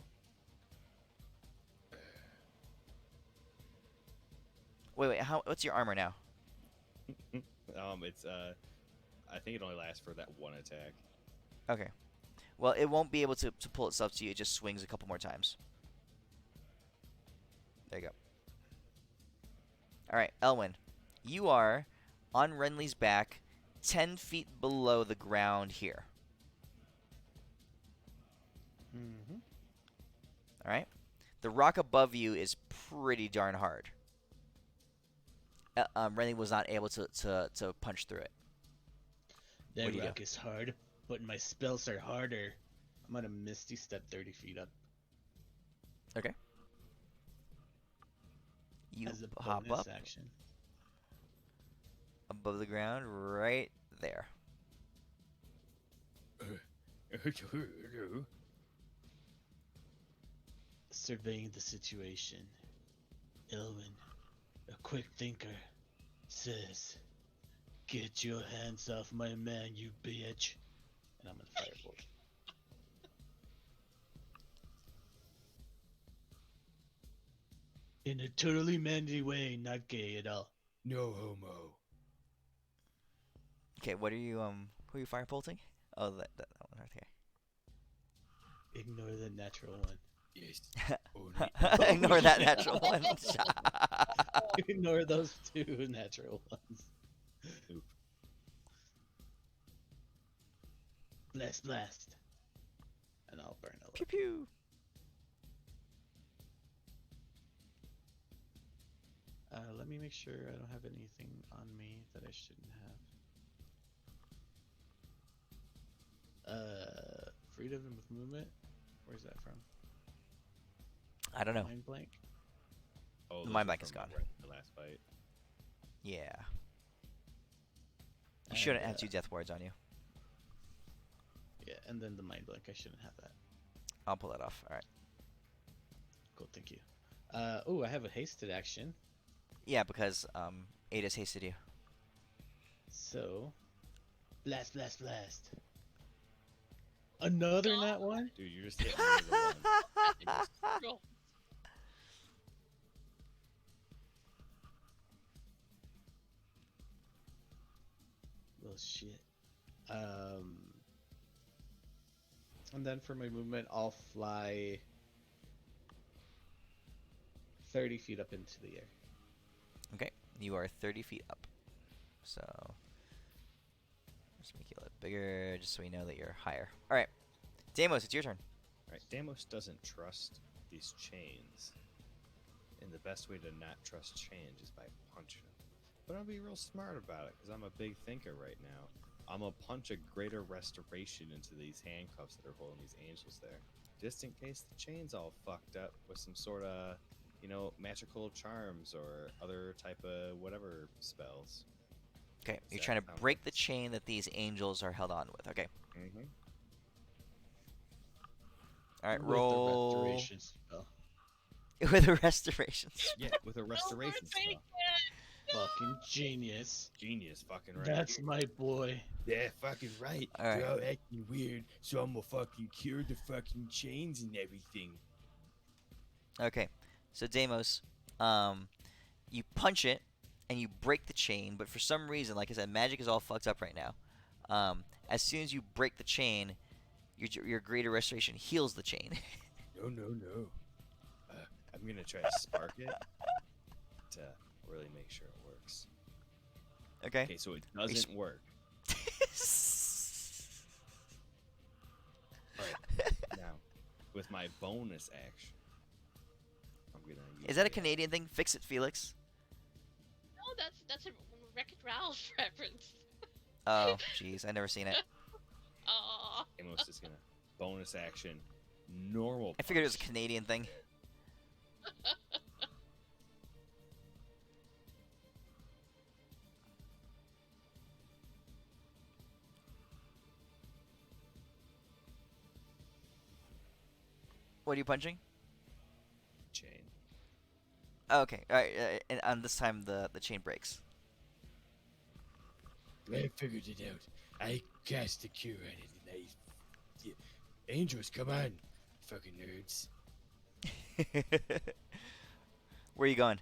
Wait. What's your armor now? It's I think it only lasts for that one attack. Okay. Well, it won't be able to pull itself to you. It just swings a couple more times. There you go. All right, Elwyn, you are on Renly's back, 10 feet below the ground here. Mm-hmm. All right? The rock above you is pretty darn hard. Renly was not able to punch through it. That What do you rock is hard, but my spells are harder. I'm gonna Misty Step 30 feet up. Okay. You as a hop bonus up action. above the ground right there. Surveying the situation, Elwyn, a quick thinker, says, "Get your hands off my man, you bitch!" And I'm gonna firebolt. In a totally manly way, not gay at all. No homo. Okay, what are you who are you firebolting? Oh, that one right there. Ignore the natural one. Yes. Ignore that natural one. Ignore those two natural ones. Oop. Blast, blast. And I'll burn a Pew little. pew. Let me make sure I don't have anything on me that I shouldn't have. Freedom of movement? Where's that from? I don't know. Mind blank? Oh, The those mind are blank is from gone. The last fight. Yeah. You And, shouldn't have 2 death wards on you. Yeah, and then the mind blank. I shouldn't have that. I'll pull that off. All right. Cool, thank you. Oh, I have a hasted action. Yeah, because Ada's hasted you. So, blast, blast, blast. Another nat one? Dude, you're just hitting me with the one. Roll. Well, shit. And then for my movement, I'll fly 30 feet up into the air. Okay. You are 30 feet up. So let's make it a little bigger just so we know that you're higher. All right. Deimos, it's your turn. Alright, Deimos doesn't trust these chains. And the best way to not trust chains is by punching them. But I'll be real smart about it, because I'm a big thinker right now. I'm gonna punch a greater restoration into these handcuffs that are holding these angels there. Just in case the chain's all fucked up with some sort of, magical charms or other type of whatever spells. Okay. Does You're that trying to sound break right? the chain that these angels are held on with. Okay. Mm-hmm. All right. With the Roll restoration spell. with a restoration. Yeah, with a restoration spell. Fucking genius. Genius, fucking right. That's my boy. Yeah, fucking right. Alright. They're all acting weird, so I'm gonna fucking cure the fucking chains and everything. Okay. So Deimos, you punch it and you break the chain, but for some reason, like I said, magic is all fucked up right now. As soon as you break the chain, your greater restoration heals the chain. No, no, no. I'm gonna try to spark it to really make sure it works. Okay. Okay, so it doesn't work. Alright, now, with my bonus action, I'm gonna use Is that a the- Canadian thing? Fix it, Felix. No, that's a Wreck-It Ralph reference. Oh, jeez, I never seen it. Aw. Amos is gonna bonus action, normal. I figured it was a punch. Canadian thing. What are you punching? chain. Okay, all right, and on this time the chain breaks. I figured it out. I cast a cure on it, and yeah. Angels, come on, fucking nerds. Where are you going?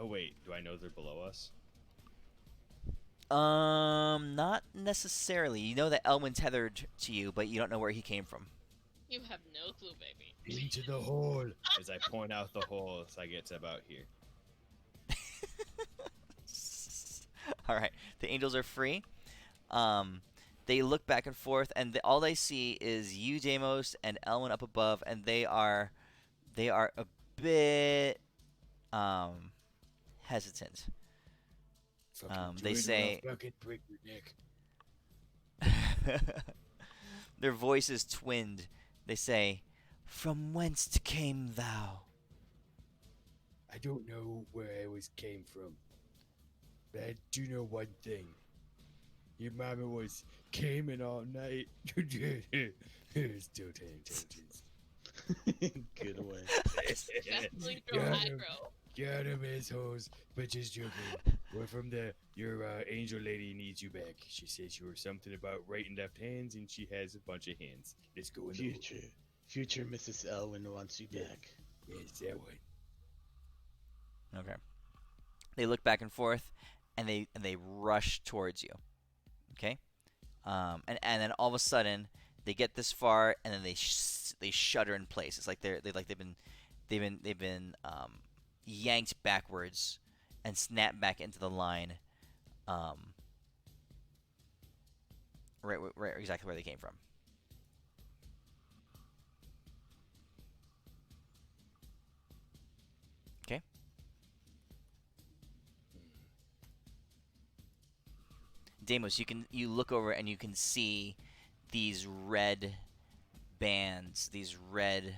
Oh wait, do I know they're below us? Not necessarily. You know that Elwin tethered to you, but you don't know where he came from. You have no clue, baby. Into the hole. As I point out the hole, as I get to about here. All right, the angels are free. They look back and forth, and all they see is you, Deimos, and Elwin up above, and they are a bit hesitant. Fucking do They it or say- I'll fucking break your neck. Their voices twinned. They say, "From whence came thou?" I don't know where I came from, but I do know one thing. Your mama was came in all night. Still telling intelligence. Good one. Definitely throw Got him. aggro. Got him, assholes. But just joking. We're from your angel lady needs you back. She says you were something about right and left hands, and she has a bunch of hands. Let's go in the hole. Future Mrs. Elwin wants you Yeah. back. Yes, that one. Okay. They look back and forth, and they rush towards you. Okay. And then all of a sudden they get this far, and then they shudder in place. It's like they've been yanked backwards and snapped back into the line. Right exactly where they came from. Okay. Deimos, you look over and you can see these red bands, these red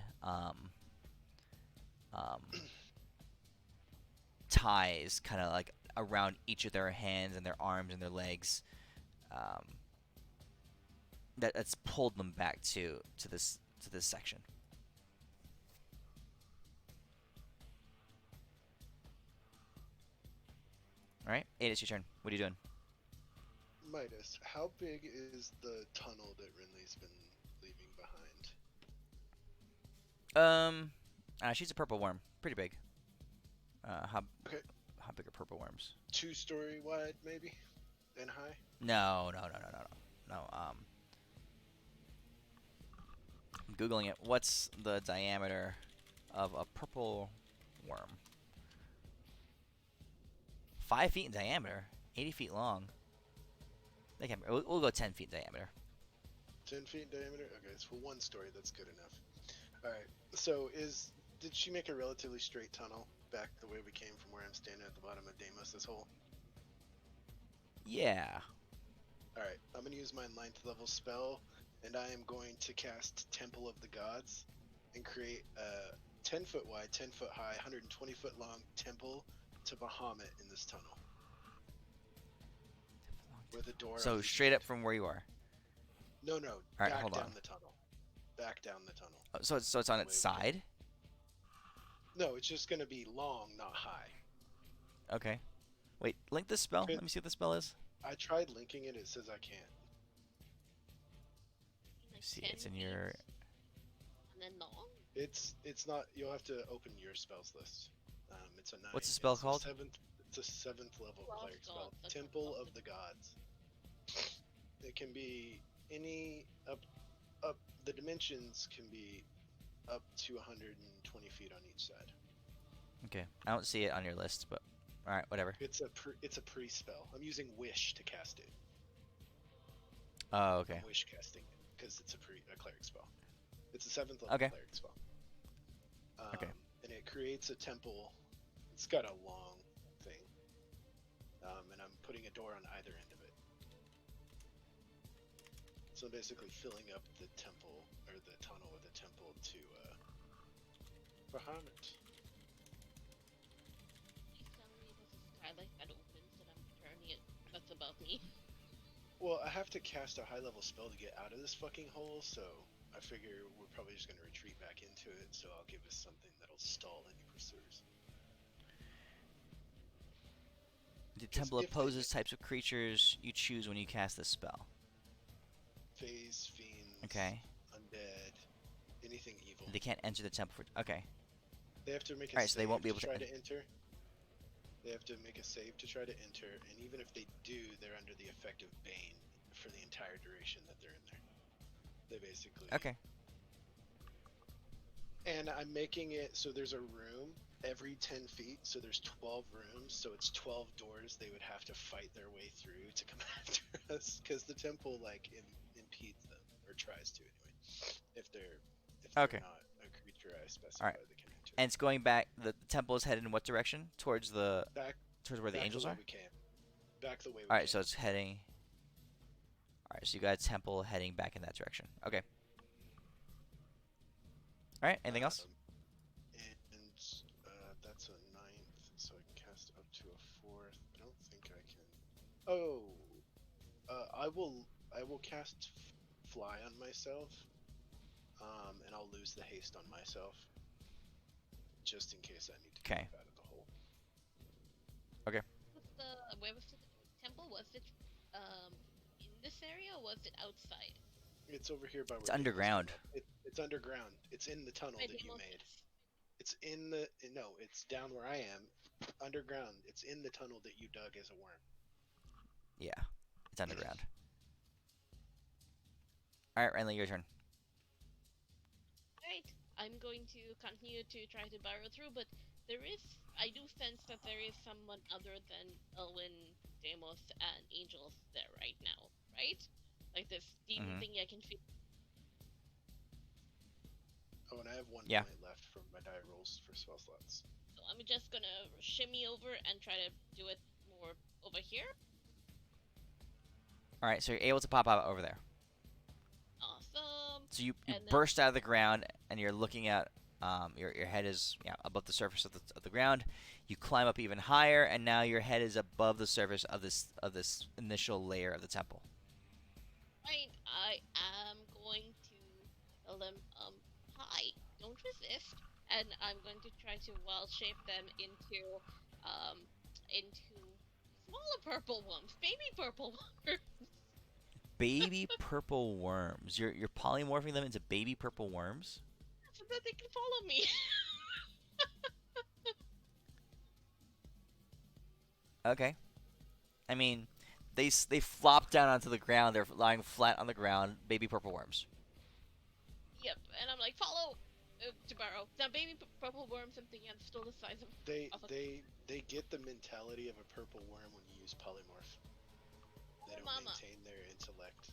ties, kind of like around each of their hands and their arms and their legs. That's pulled them back to this section. All right, Ada, it's your turn. What are you doing? Midas, how big is the tunnel that Rinley's been leaving behind? She's a purple worm, pretty big. How Okay. how big are purple worms? 2-story wide, maybe, and high. No. I'm googling it. What's the diameter of a purple worm? 5 feet in diameter, 80 feet long. They can. We'll go 10 feet in diameter. 10 feet in diameter. Okay, it's for 1 story. That's good enough. All right. So did she make a relatively straight tunnel back the way we came from where I'm standing at the bottom of Deimos' hole? Yeah. Alright, I'm going to use my 9th level spell, and I am going to cast Temple of the Gods and create a 10 foot wide, 10 foot high, 120 foot long temple to Bahamut in this tunnel. With a door. So on each straight up side. from where you are. No, right, back hold down on. the tunnel. Back down the tunnel. So it's on its side. No, it's just going to be long, not high. Okay. Wait, link this spell. Okay. Let me see what the spell is. I tried linking it, it says I can't. Like See, 10 it's in feet, your. And then long? It's not, you'll have to open your spells list. It's a 9. What's the spell It's called? It's a 7th level Well, cleric spell. God, that's Temple not of the Gods. It can be any up. The dimensions can be up to 120 feet on each side. Okay, I don't see it on your list, but all right, whatever. It's a pre spell. I'm using Wish to cast it. Oh, okay. I'm Wish casting it because it's a cleric spell. It's a 7th level Okay. cleric spell. Okay. And it creates a temple. It's got a long thing. And I'm putting a door on either end of it. So I'm basically filling up the temple, or the tunnel with a temple to Bahamut. He's telling me there's a skylight that opens and I'm turning it. That's about me. Well, I have to cast a high level spell to get out of this fucking hole, so I figure we're probably just going to retreat back into it, so I'll give us something that'll stall any pursuers. The temple if they opposes hit- types of creatures you choose when you cast this spell. Phase, fiends, Okay. undead, anything evil. They can't enter the temple for. Okay. They have to make a Alright, so they save won't be able to to try to enter. They have to make a save to try to enter, and even if they do, they're under the effect of Bane for the entire duration that they're in there. They basically. Okay. And I'm making it so there's a room every 10 feet, so there's 12 rooms, so it's 12 doors they would have to fight their way through to come after us, because the temple like impedes them, or tries to anyway. If they're Okay. not a creature I specify, Alright. they can enter. And it's going back. The temple is headed in what direction? Towards the Back where the back angels the way are. we came. Back the way we All right, came. so it's heading. All right, so you got a temple heading back in that direction. Okay. All right. Anything else? And that's a 9th, so I can cast up to a 4th. I don't think I can. Oh, I will cast fly on myself, and I'll lose the haste on myself, just in case I need to Okay. get out of the hole. Where was the temple? Was it in this area or was it outside? It's over here by. It's underground. It's underground. It's in the tunnel By that you Demos made. is. It's in the It's down where I am, underground. It's in the tunnel that you dug as a worm. Yeah, it's underground. All right, Renly, your turn. Right. I'm going to continue to try to burrow through, but I do sense that there is someone other than Elwyn, Demos, and Angels there right now, right? Like this demon Mhm. thing I can feel. Oh, and I have 1 Yeah. point left from my die rolls for spell slots. So I'm just gonna shimmy over and try to do it more over here. All right, so you're able to pop out over there. Awesome. So you And then- burst out of the ground, and you're looking at your head is above the surface of the ground. You climb up even higher, and now your head is above the surface of this initial layer of the temple. Right, I am going to tell them, hi, don't resist, and I'm going to try to wild shape them into smaller purple worms, baby purple worms. Baby purple worms. You're polymorphing them into baby purple worms. So that they can follow me. Okay. I mean, they flop down onto the ground. They're lying flat on the ground. Baby purple worms. Yep, and I'm like, follow to burrow. Now, baby purple worms, I'm thinking I'm still the size of. They of a- they get the mentality of a purple worm when you use polymorph. They don't Mama. maintain their intellect.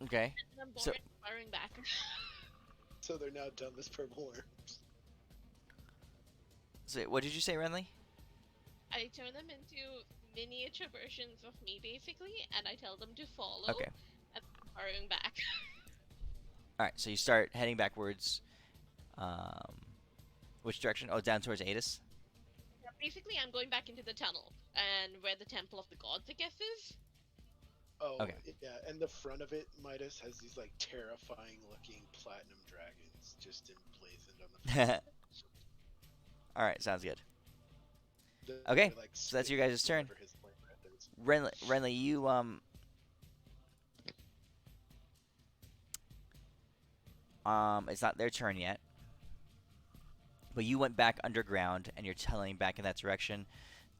Okay. And I'm So- burrowing back. So they're now dumb as purple worms. So what did you say, Renly? I turn them into miniature versions of me, basically, and I tell them to follow. Okay. And I'm burrowing back. All right. So you start heading backwards. Which direction? Oh, down towards Adis. Yeah, basically, I'm going back into the tunnel, and where the Temple of the Gods, I guess, is. Oh, Okay. yeah, and the front of it, Midas, has these like terrifying looking platinum dragons just emblazoned on the front. All right. Sounds good. They're, Okay, like, so that's your spitting guys' turn. whatever his flame breath is. Renly, you it's not their turn yet. But you went back underground, and you're tunneling back in that direction.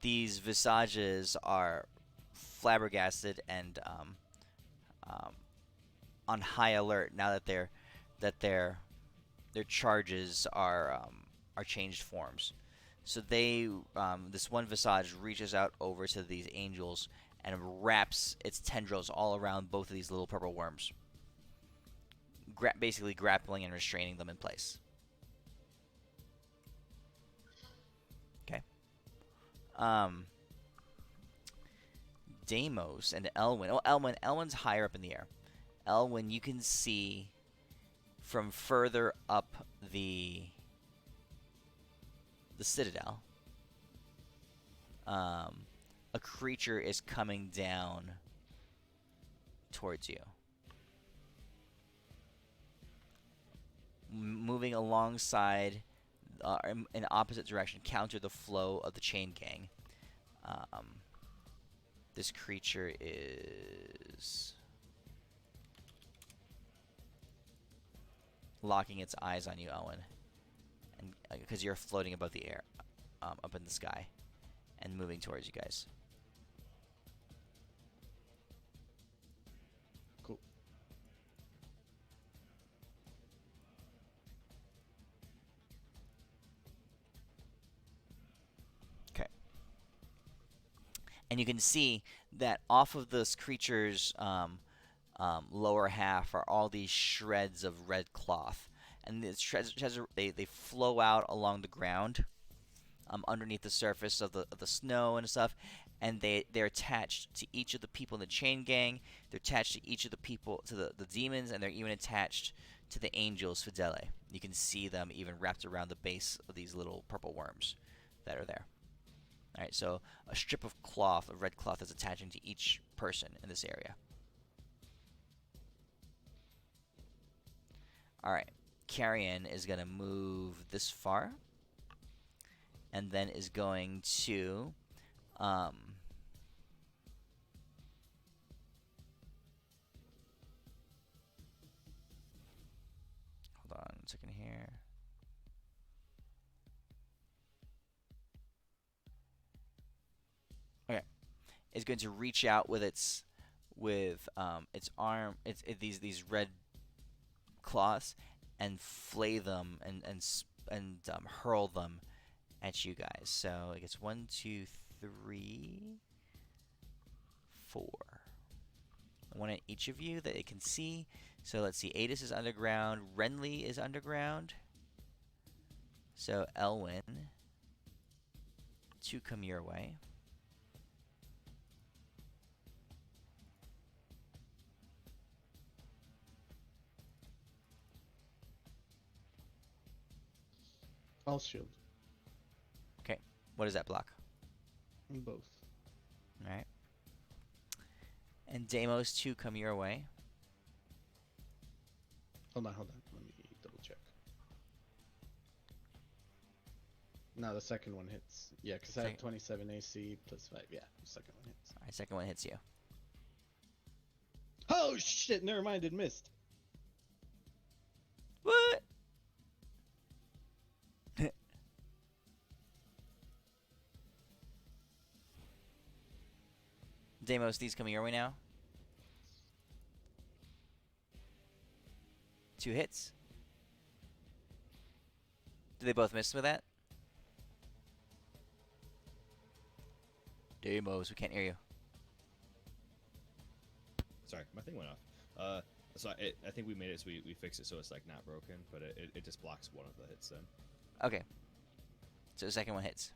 These visages are flabbergasted and on high alert now that their charges are changed forms. So this one visage reaches out over to these angels and wraps its tendrils all around both of these little purple worms, basically grappling and restraining them in place. Okay. Deimos and Elwyn. Oh, Elwyn's higher up in the air. Elwyn, you can see from further up the citadel. A creature is coming down towards you. Moving alongside in opposite direction, counter the flow of the chain gang. This creature is locking its eyes on you, Owen. because you're floating above the air, up in the sky, and moving towards you guys. Cool. Okay. And you can see that off of this creature's lower half are all these shreds of red cloth, and the shreds they flow out along the ground, underneath the surface of the snow and stuff, and they're attached to each of the people in the chain gang. They're attached to each of the people, to the demons, and they're even attached to the angels Fidele. You can see them even wrapped around the base of these little purple worms that are there. All right, so a strip of cloth, of red cloth, is attaching to each person in this area. All right, Carrion is going to move this far, and then is going to hold on a second here. Okay, is going to reach out with its arm, these red claws, and flay them and hurl them at you guys. So I guess 1, 2, 3, 4. One at each of you that it can see. So let's see. Adis is underground. Renly is underground. So Elwyn, 2 come your way. I'll shield. Okay. What does that block? Both. All right. And Deimos, 2 come your way. Hold on. Let me double check. No, the second one hits. Yeah, because I have 27 AC plus 5. Yeah, the second one hits. All right, second one hits you. Oh shit! Never mind, it missed. What? Deimos, these coming your way now. 2 hits. Do they both miss with that? Deimos, we can't hear you. Sorry, my thing went off. So I think we made it so we fixed it so it's like not broken, but it just blocks one of the hits then. Okay. So the second one hits.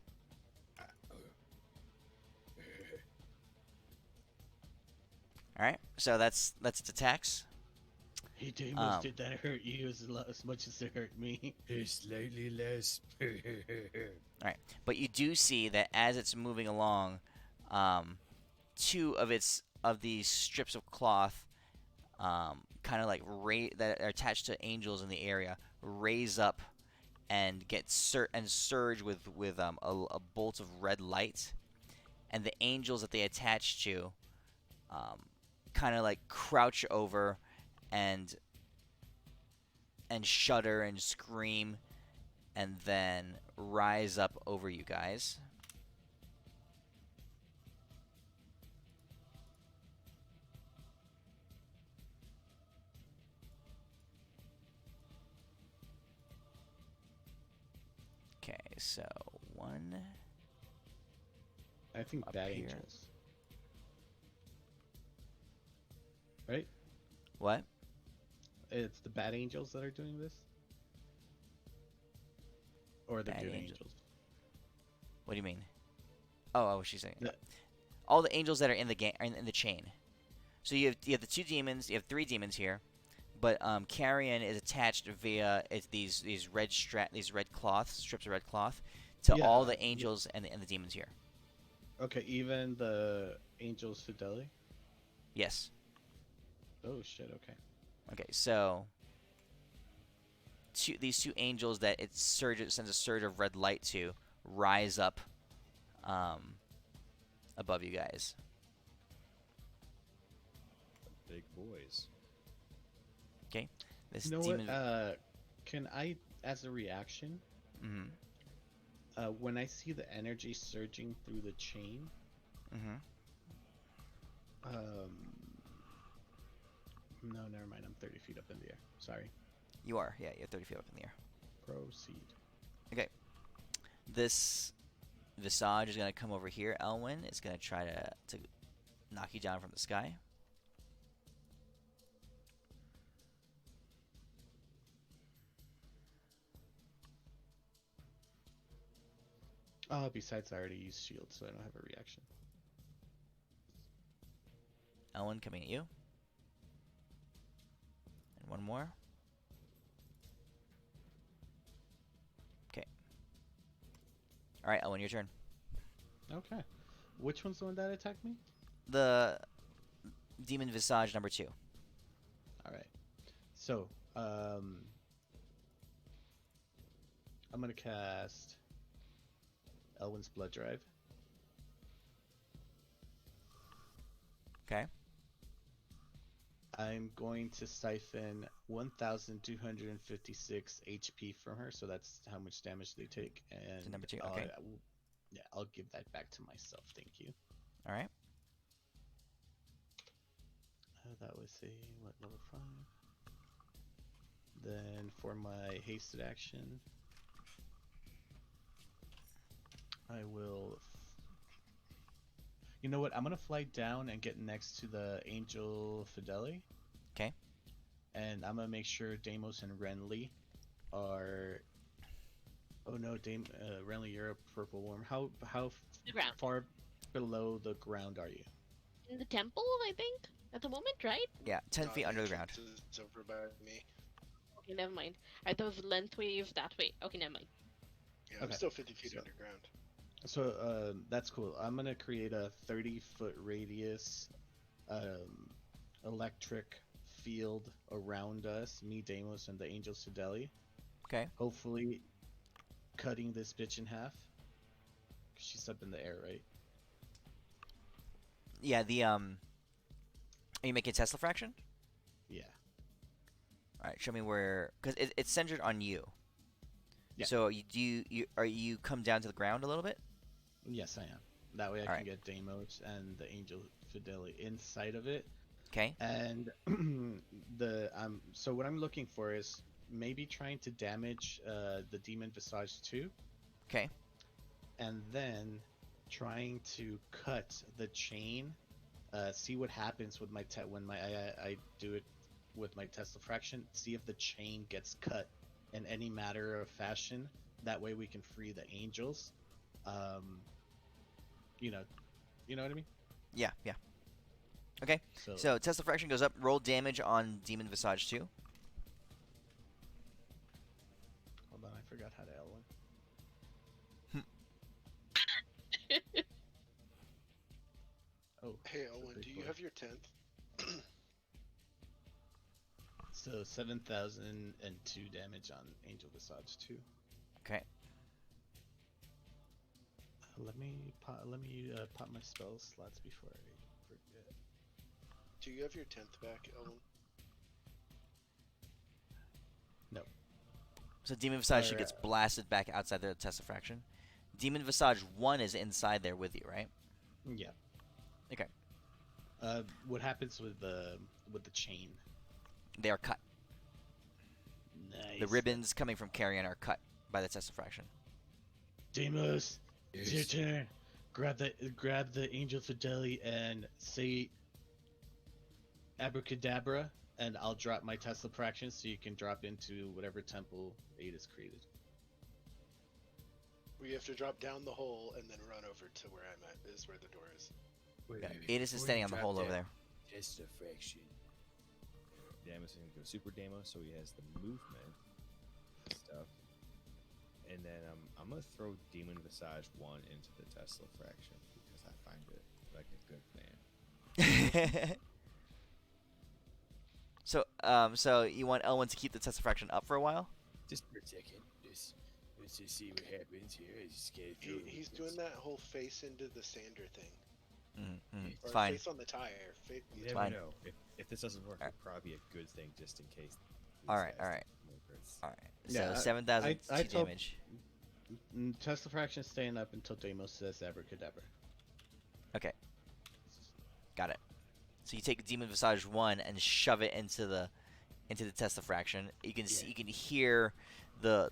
All right. So that's its attacks. Hey, Deimos, did that hurt you as much as it hurt me? Slightly less. All right. But you do see that as it's moving along, 2 of these strips of cloth, kind of like that are attached to angels in the area, raise up and get surge with a bolt of red light, and the angels that they attach to, kind of like crouch over and shudder and scream, and then rise up over you guys. Okay, so 1. I think Up Bad here. Angels. Right? What? It's the Bad Angels that are doing this? Or the Bad Good Angel- Angels? What do you mean? Oh, what she's saying. The- All the angels that are in the game are in the chain. So you have the 2 demons. You have 3 demons here, but Carrion is attached via these red strips of red cloth, to all the angels and the demons here. Okay, even the Angels Fidelity? Yes. Oh shit, okay. Okay, so these 2 angels that it sends a surge of red light to rise up above you guys. Big boys. Okay. This You know demon. what? Can I, as a reaction, Mm-hmm. When I see the energy surging through the chain, Mm-hmm. um, no, never mind. I'm 30 feet up in the air. Sorry. You are. Yeah, you're 30 feet up in the air. Proceed. Okay. This Visage is going to come over here. Elwyn is going to try to knock you down from the sky. Besides, I already used shield, so I don't have a reaction. Elwyn coming at you. And one more. Okay. All right, Elwyn, your turn. Okay. Which one's the one that attacked me? The Demon Visage number 2. All right. So, I'm gonna cast Elwyn's Blood Drive. Okay. I'm going to siphon 1,256 HP from her, so that's how much damage they take. And So number 2. Okay. yeah, I'll give that back to myself. Thank you. All right. That was what, level 5? Then for my hasted action, I will. You know what? I'm gonna fly down and get next to the Angel Fideli. Okay. And I'm gonna make sure Deimos and Renly are. Oh no, Renly, you're a purple worm. How The ground. far below the ground are you? In the temple, I think, at the moment, right? Yeah, 10 feet under the ground. It's over by me. Okay, never mind. I thought it was lengthways that way. Okay, never mind. Yeah, I'm Okay. still 50 feet So- underground. So that's cool. I'm gonna create a 30-foot radius electric field around us, me, Deimos, and the Angel Fideli. Okay. Hopefully, cutting this bitch in half. She's up in the air, right? Yeah, are you making Tesla fraction? Yeah. All right, show me where, because it's centered on you. Yeah. So you come down to the ground a little bit? Yes, I am. That way I can Alright. get Deimos and the Angel Fideli inside of it. Okay. And so what I'm looking for is maybe trying to damage the Demon Visage too, Okay. and then trying to cut the chain. See what happens with my when I do it with my Tesla fraction. See if the chain gets cut in any matter of fashion. That way we can free the angels. You know what I mean. Yeah. Okay. So Tesla fraction goes up. Roll damage on Demon Visage 2. Hold on, I forgot how to L1. Oh, Hey, it's a Owen, big do you boy. have your 10th? So 7,002 damage on Angel Visage 2. Okay. Let me pop my spell slots before I forget. Do you have your 10th back, Owen? So Demon Visage 2 Or, gets blasted back outside the Tesla fraction. Demon Visage 1 is inside there with you, right? Yeah. Okay. What happens with the chain? They are cut. Nice. The ribbons coming from Carrion are cut by the Tesla fraction. Deimos, it's your Yes. turn. Grab the Angel Fideli and say Abracadabra, and I'll drop my Tesla fraction so you can drop into whatever temple 8 is created. We have to drop down the hole and then run over to where I'm at, is where the door is. Wait, Yeah. wait, wait, It is before standing you on the drop hole over down, there. Test the fraction. Damos is gonna go Super Damos, so he has the movement stuff. And then I'm gonna throw Demon Visage 1 into the Tesla fraction because I find it like a good plan. So you want Elwyn to keep the Tesla fraction up for a while? Just for a second. Let's just see what happens here. I just gotta throw He's this. doing that whole face into the sander thing. It's Or fine. face on the tire. You yeah, never fine. know. If this doesn't work, Alright. it'll probably be a good thing just in case. Alright, alright. All All right. Yeah, So 7,000 I told- damage. Tesla fraction staying up until Deimos says abracadabra. Okay, got it. So you take Demon Visage 1 and shove it into the Tesla fraction. You can see, you can hear the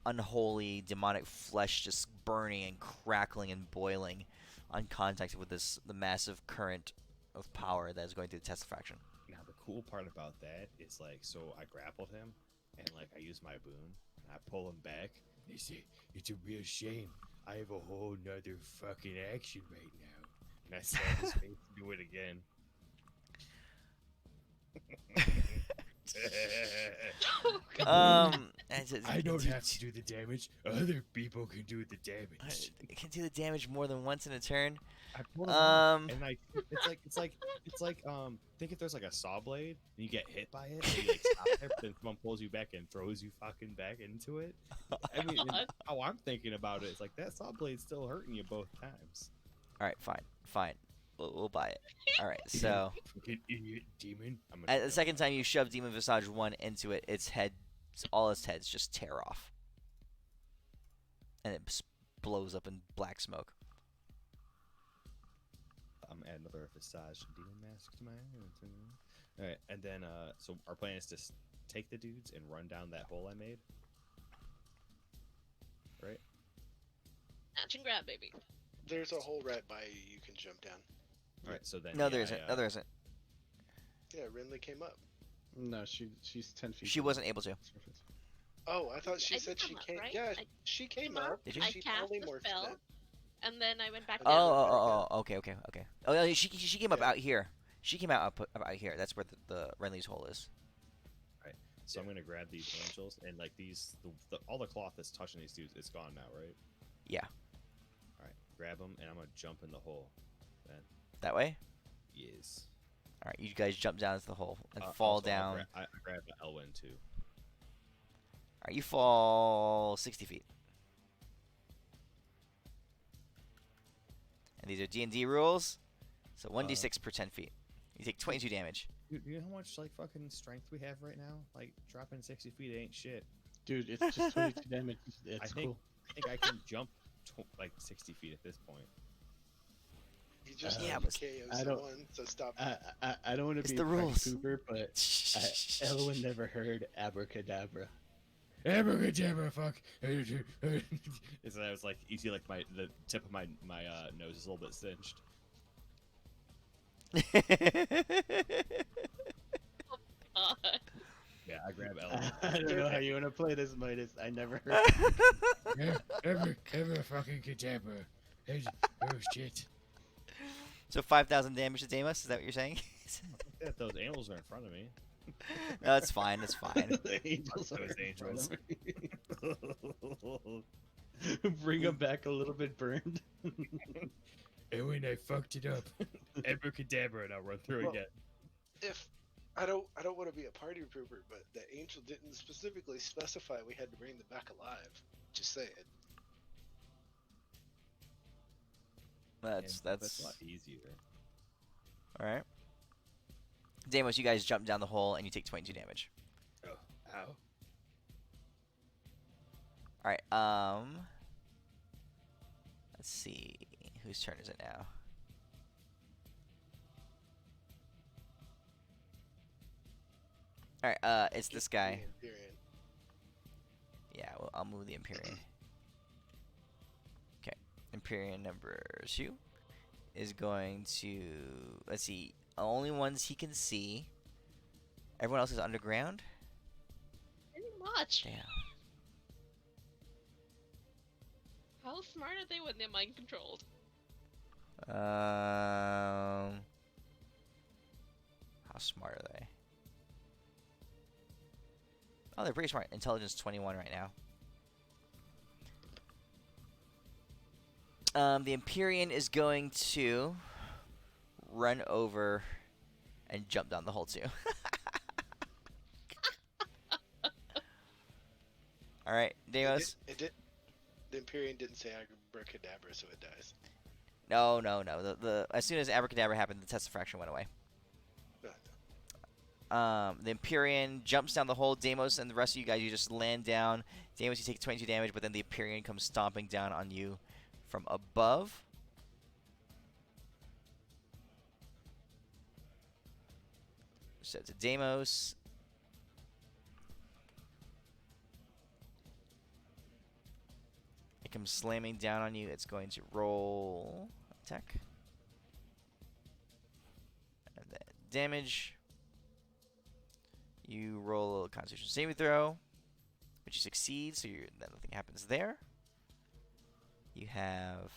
unholy demonic flesh just burning and crackling and boiling on contact with the massive current of power that is going through the Tesla fraction. Now the cool part about that is like, so I grappled him, and like I use my boon, and I pull him back. They say it's a real shame. I have a whole nother fucking action right now. And I stab his face and do it again. I don't have to do the damage. Other people can do the damage. It can do the damage more than once in a turn. I pulled him out, and like it's like think if there's like a saw blade and you get hit by it, and you like stop there, but then someone pulls you back and throws you fucking back into it. I mean, God. how I'm thinking about it is like that saw blade's still hurting you both times. All right, fine. We'll buy it. All right, so Fucking idiot demon. I'm gonna at the second time you shove Demon Visage 1 into it, all its heads just tear off, and it blows up in black smoke. I'm gonna add another visage and demon mask to my. All right, and then so our plan is to take the dudes and run down that hole I made. Right. Snatch and grab, baby. There's a hole right by you. You can jump down. All right. So then. No, yeah, there isn't. No, there isn't. Yeah, Renly came up. No, she's 10 feet. She wasn't able to. Oh, I thought she I said did she come up, came. right? Yeah, I she came came up. up. Did you? I She cast the polymorphed spell, then. and then I went back down. Oh, okay. Oh, no, she came up out here. She came out here. That's where the Renly's hole is. So I'm gonna grab these angels and like these, all the cloth that's touching these dudes, it's gone now, right? Yeah. All right, grab them and I'm gonna jump in the hole. Then That way. yes. All right, you guys jump down into the hole and fall Also, down. I grab Elwyn too. All right, you fall 60 feet. And these are D&D rules. So 1d6 per 10 feet. You take 22 damage. Dude, you know how much like fucking strength we have right now? Like dropping 60 feet ain't shit. Dude, it's just 22 damage. It's I think cool. I think I can jump like 60 feet at this point. You just Yeah, need but to KO I don't- someone, so stop. I don't want to It's be the a party rules. pooper, but Elwyn never heard abracadabra. Abracadabra, fuck. Is that I was like you see like the tip of my nose is a little bit singed. Yeah, I grab Elwyn. I don't know how you want to play this, Midas. I never heard. Ever fucking cadabra. Oh shit. So 5,000 damage to Deimos. Is that what you're saying? That those animals are in front of me. No, it's fine. It's fine. The angels Those are in angels. front of me. Bring them back a little bit burned. And when I fucked it up. Abracadabra, and I'll run through Well, again. If I don't want to be a party pooper, but the angel didn't specifically specify we had to bring them back alive. Just say it. That's a lot easier. all right. Deimos, you guys jump down the hole and you take 22 damage. Oh, ow. All right. Let's see. Whose turn is it now? All right. It's this guy. The Empyrean. Yeah. Well, I'll move the Empyrean. Okay. Empyrean number 2 is going to. Let's see. Only ones he can see. Everyone else is underground. Pretty much. Damn. How smart are they when they're mind controlled? How smart are they? Oh, they're pretty smart. Intelligence 21 right now. The Empyrean is going to run over and jump down the hole too. All right, Deimos. The Empyrean didn't say abracadabra, so it dies. No. The as soon as abracadabra happened, the test of fraction went away. No, The Empyrean jumps down the hole. Deimos and the rest of you guys, you just land down. Deimos, you take 22 damage, but then the Empyrean comes stomping down on you from above. So to Deimos. It comes slamming down on you. It's going to roll attack. And then damage. You roll a Constitution saving throw, which you succeed, so then nothing happens there. You have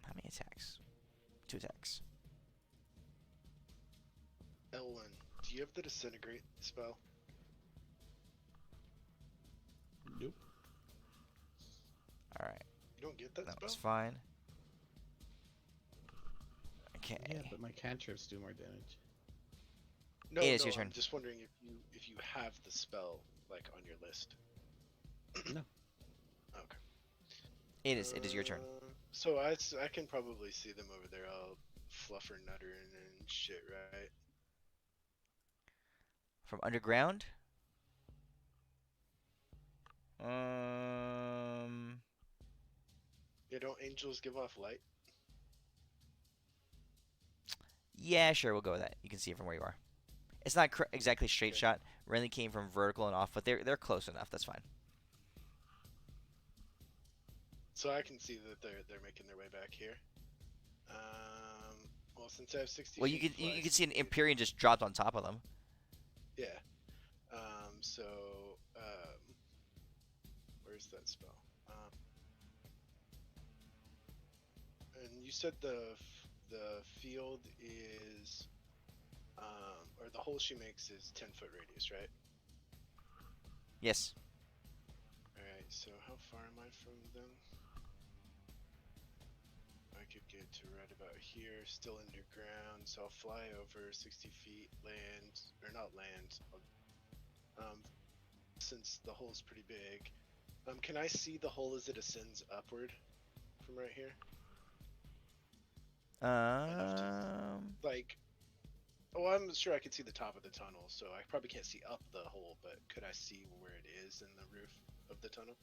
how many attacks? 2 attacks. Elwyn, do you have the disintegrate spell? Nope. All right, You don't get that that spell? was fine. Okay. Yeah, but my cantrips do more damage. No, It is no, your turn. I'm just wondering if you have the spell like on your list. No. Okay. It is your turn. So I can probably see them over there, all fluffer nuttering and shit, right? From underground. Yeah, don't angels give off light? Yeah, sure, we'll go with that. You can see it from where you are. It's not exactly straight Okay. shot. Renly came from vertical and off, but they're close enough. That's fine. So I can see that they're making their way back here. Well, since I have 60 Well, you feet can you fly can see an speed- Empyrean just dropped on top of them. Yeah. So, where's that spell? And you said the field is, or the hole she makes is 10-foot radius, right? Yes. Alright, so how far am I from them? I could get to right about here, still underground, so I'll fly over 60 feet, land, or not land, since the hole's pretty big. Can I see the hole as it ascends upward from right here? Like, oh, I'm sure I could see the top of the tunnel, so I probably can't see up the hole, but could I see where it is in the roof of the tunnel?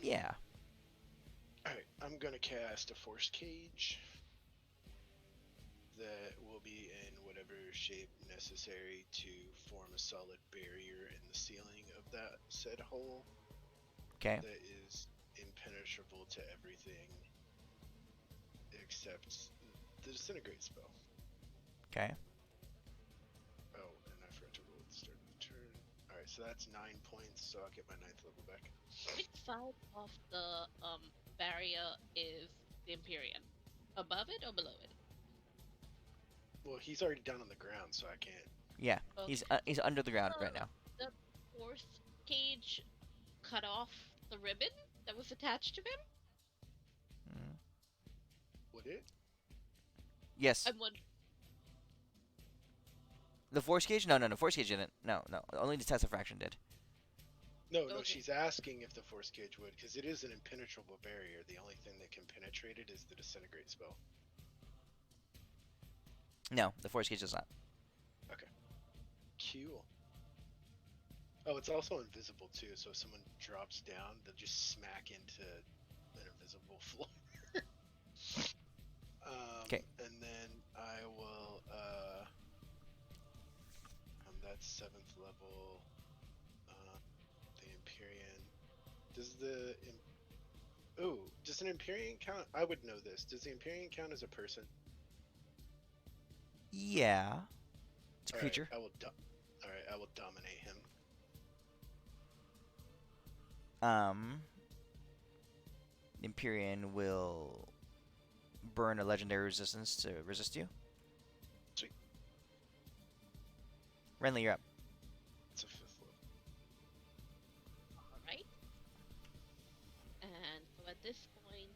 Yeah. Alright, I'm gonna cast a force cage that will be in whatever shape necessary to form a solid barrier in the ceiling of that said hole Okay. that is impenetrable to everything except the disintegrate spell. Okay. Oh, and I forgot to roll at the start of the turn. Alright, so that's 9 points, so I'll get my 9th level back. Which side of the barrier is the Empyrean? Above it or below it? Well, he's already down on the ground, so I can't. Yeah. Okay. He's under the ground right now. The force cage cut off the ribbon that was attached to him? Mm. Would it? Yes. I'm wondering. The force cage? No. Force cage didn't. No. Only the Tesla fraction did. No, Okay. she's asking if the force cage would, because it is an impenetrable barrier. The only thing that can penetrate it is the disintegrate spell. No, the force cage does not. Cool. Oh, it's also invisible too, so if someone drops down, they'll just smack into an invisible floor. 'Kay. And then I will, that's 7th level, the Empyrean. Does an Empyrean count? I would know this. Does the Empyrean count as a person? Yeah. It's a Alright, creature. I will dominate him. The Empyrean will burn a legendary resistance to resist you. Sweet. Renly, you're up. It's a 5th level. Alright. And so at this point,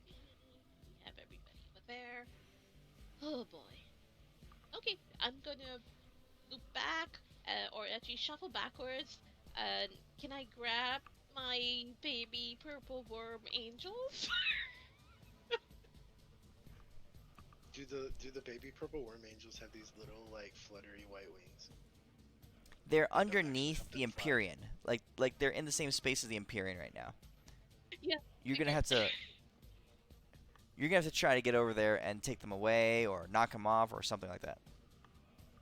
we have everybody over there. Oh boy. Okay, I'm gonna loop back, or actually shuffle backwards. And can I grab my baby purple worm angels? do the baby purple worm angels have these little like fluttery white wings? They're Like, they'll actually underneath up the and fly. Empyrean. Like they're in the same space as the Empyrean right now. Yeah. You're gonna have to. You're gonna have to try to get over there and take them away, or knock them off, or something like that.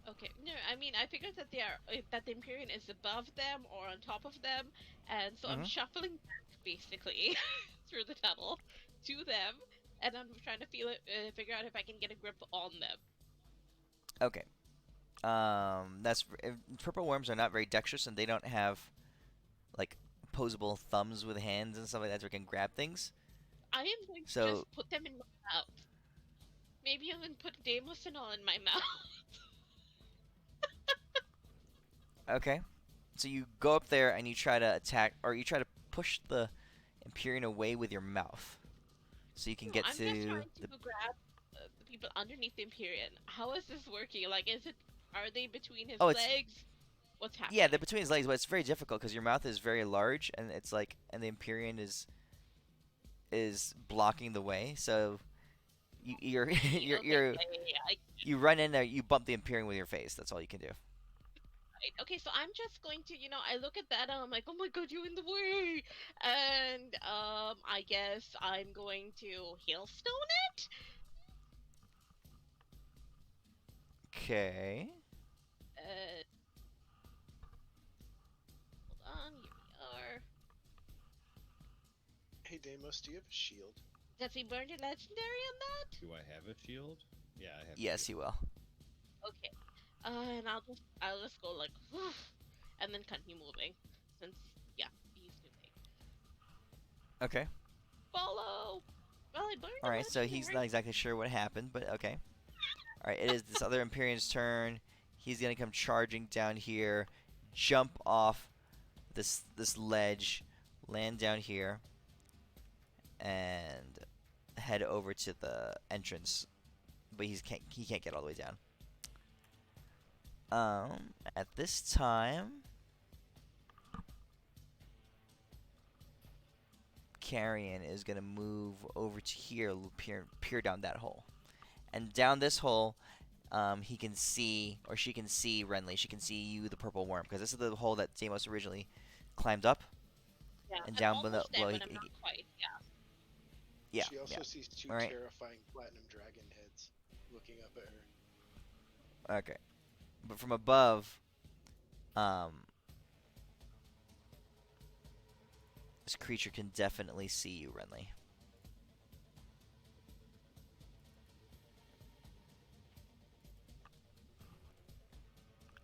Okay. No, I mean I figured that they are that the Empyrean is above them or on top of them, and so I'm Mhm. shuffling back basically through the tunnel to them, and I'm trying to figure out if I can get a grip on them. Okay. Purple worms are not very dexterous, and they don't have like opposable thumbs with hands and stuff like that, so they can grab things. I am going to So just put them in my mouth. Maybe even put Damosinol in my mouth. okay. So you go up there and you try to attack, or you try to push the Empyrean away with your mouth, so you can No, get I'm just to trying the. to grab the people underneath the Empyrean. How is this working? Like, are they between his Oh, it's legs? What's yeah, happening? they're between his legs, but it's very difficult because your mouth is very large, and it's like, and the Empyrean is blocking the way. So you're Okay, you run in there, you bump the Empyrean with your face. That's all you can do. right. Okay, so I'm just going to, I look at that and I'm like, oh my god, you're in the way, and I guess I'm going to hailstone it. Okay. Uh, hold on, here we are. Hey Deimos, do you have a shield? Does he burn your legendary on that? Do I have a shield? Yeah, I have. Yes, he will. Okay. And I'll just go like, whew, and then continue moving, since yeah, he's too big. Okay. Follow. Well, I burned All the right. So he's legendary. not exactly sure what happened, but okay. All right. It is this other Empyrean's turn. He's gonna come charging down here, jump off this ledge, land down here, and head over to the entrance. But he can't get all the way down. At this time, Carrion is gonna move over to here, peer down that hole, and down this hole, he can see, or she can see Renly. She can see you, the purple worm, because this is the hole that Deimos originally climbed up, Yeah, and I'm down below. almost there, but I'm not quite. Yeah. Yeah, She also yeah. sees two All right. terrifying platinum dragon heads looking up at her. Okay, but from above, this creature can definitely see you, Renly.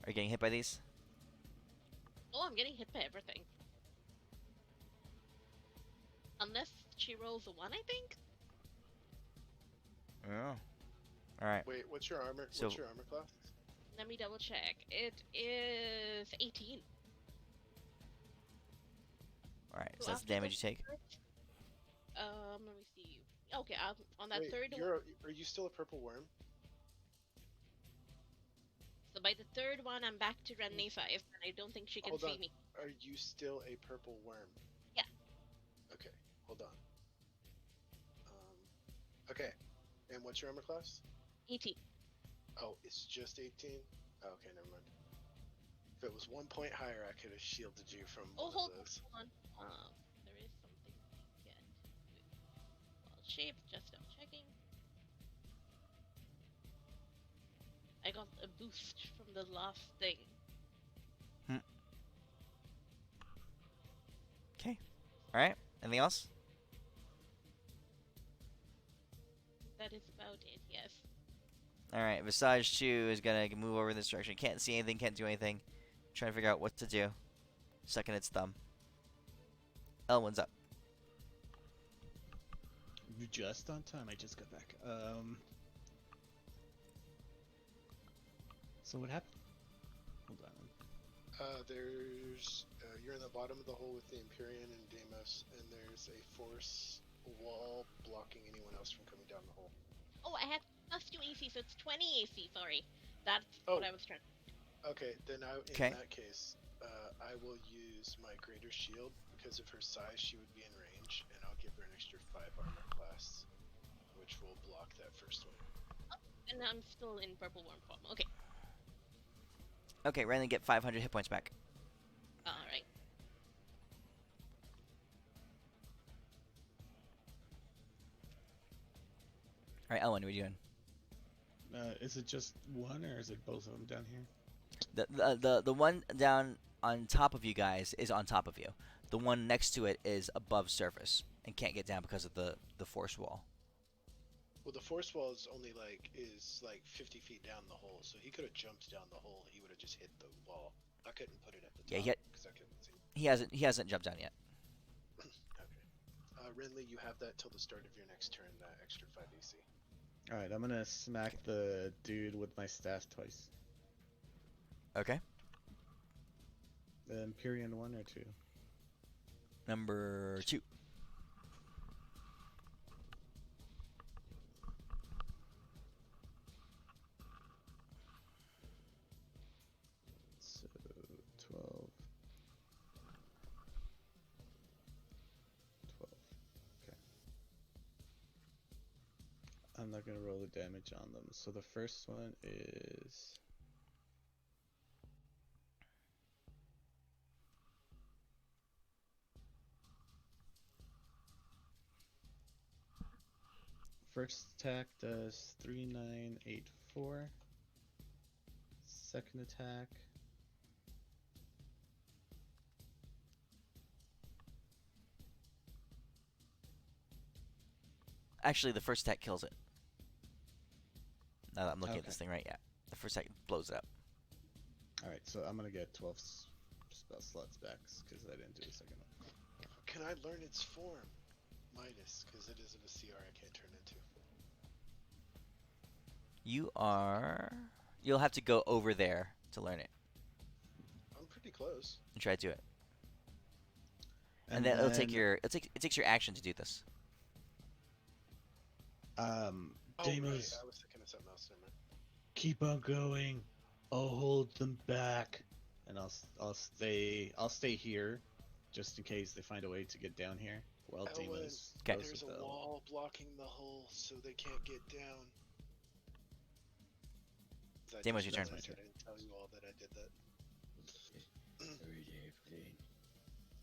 Are you getting hit by these? Oh, I'm getting hit by everything. Unless she rolls a 1, I think? Oh. All right. Wait, what's your armor? So- What's your armor class? Let me double check. It is 18. All right. So So that's the after damage you take. Let me see. Okay, on that Wait, third one. are you still a purple worm? So by the third one, I'm back to Renly 5, and I don't think she can Hold see on. me. Are you still a purple worm? Yeah. Okay, hold on. Okay, and what's your armor class? 18. Oh, it's just 18? Oh, okay, never mind. If it was 1 point higher, I could have shielded you from Oh, one hold of those. on. There is something I get. Wild shape, just double checking. I got a boost from the last thing. Okay. All right. Anything else? That is about it, yes. All right. Visage 2 is gonna move over in this direction. Can't see anything. Can't do anything. Trying to figure out what to do. Sucking its thumb. Elwin's up. You're just on time. I just got back. So what happened? Hold on. You're in the bottom of the hole with the Empyrean and Deimos, and there's a force wall blocking anyone else from coming down the hole. Oh, I had +2 AC, so it's 20 AC, sorry. That's Oh. what I was trying to... Okay, then Okay. in that case, I will use my greater shield. Because of her size, she would be in range, and I'll give her an extra 5 armor class, which will block that first one. And I'm still in purple worm form. Okay. Okay, Renly, get 500 hit points back. All right. All right, Ellen, what are you doing? Is it just one or is it both of them down here? The one down on top of you guys is on top of you. The one next to it is above surface and can't get down because of the force wall. Well, the force wall is only is 50 feet down the hole, so he could have jumped down the hole. He would have just hit the wall. I couldn't put it at the top because I couldn't see. He hasn't jumped down yet. Okay. Renly, you have that till the start of your next turn. That extra 5 AC. All right, I'm gonna smack the dude with my staff twice. Okay. Empyrean 1 or 2? Number 2. So 12. 12. Okay. I'm not gonna roll the damage on them. So the first one is first attack does 3984. Second attack Actually, the first attack kills it. Now that I'm looking at Okay. this thing right, yeah. The first attack blows it up. Alright, so I'm gonna get 12 spell slots back because I didn't do the second one. Can I learn its form? Midas, because it isn't a CR I can't turn into. You'll have to go over there to learn it I'm pretty close. and try to do it. And then it takes your action to do this. Oh, Deimos, right. I was thinking of something else. Never mind. keep on going. I'll hold them back, and I'll stay here, just in case they find a way to get down here. Well, Ellen, Deimos Okay. goes There's with a the wall blocking the hole, so they can't get down. Deimos, your turn. I didn't tell you all that I did that. Alright, airplane.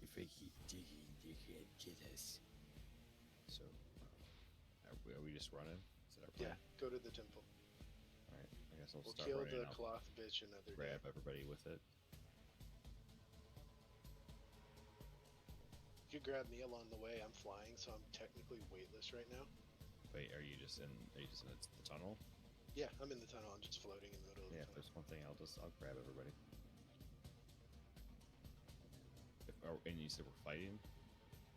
If I keep digging, they can't get us. So, are we just running? Is that our plan? Yeah, go to the temple. Alright, I guess I'll We'll start kill running. the I'll cloth bitch another day. grab everybody with it. You can grab me along the way. I'm flying, so I'm technically weightless right now. Wait, are you just in the tunnel? Yeah, I'm in the tunnel. I'm just floating in the middle of Yeah, the if tunnel. there's one thing, I'll grab everybody. And you said we're fighting,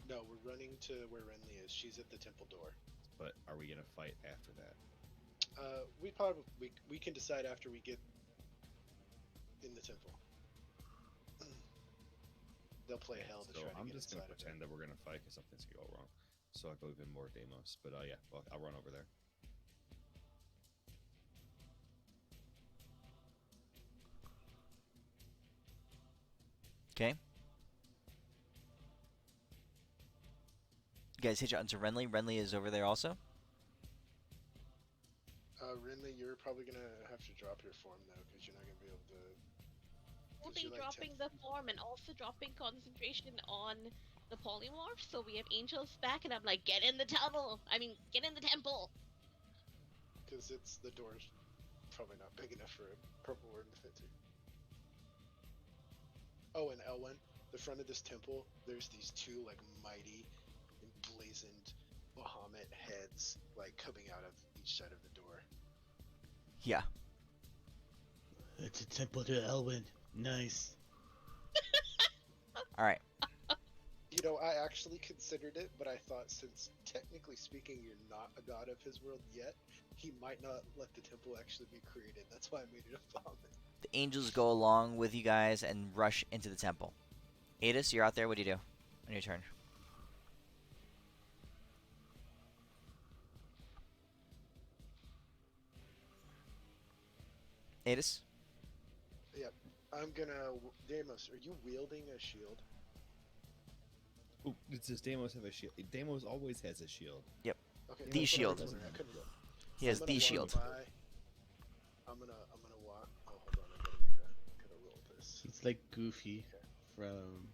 No, we're running to where Renly is. She's at the temple door. but are we gonna fight after that? We can decide after we get in the temple. They'll play Yeah, hell to so try to I'm get just gonna inside of it. pretend that we're gonna fight because something's gonna go wrong. So I go even more Deimos, but yeah, I'll run over there. Okay. You guys hitch onto Renly. Renly is over there also. Renly, you're probably gonna have to drop your form though, because you're not gonna be able to. We'll 'cause be you're, like, dropping the form and also dropping concentration on the polymorph, so we have angels back, and I'm like, get in the tunnel! I mean, get in the temple! Because it's the door's probably not big enough for a purple worm to fit through. Oh, and Elwyn, the front of this temple, there's these two like mighty, emblazoned Bahamut heads like coming out of each side of the door. Yeah. It's a temple to Elwyn. Nice. All right. You know, I actually considered it, but I thought since technically speaking you're not a god of his world yet, he might not let the temple actually be created. That's why I made it a Bahamut. The angels go along with you guys and rush into the temple. Adis, you're out there. What do you do on your turn? Adis? I'm gonna. Deimos, are you wielding a shield? Ooh, does Deimos have a shield? Deimos always has a shield. Okay, The that's what I was shield. wondering. I couldn't. He has I'm the gonna walk shield. by I'm gonna walk. Oh, hold on. I gotta roll this. He's like Goofy Okay. from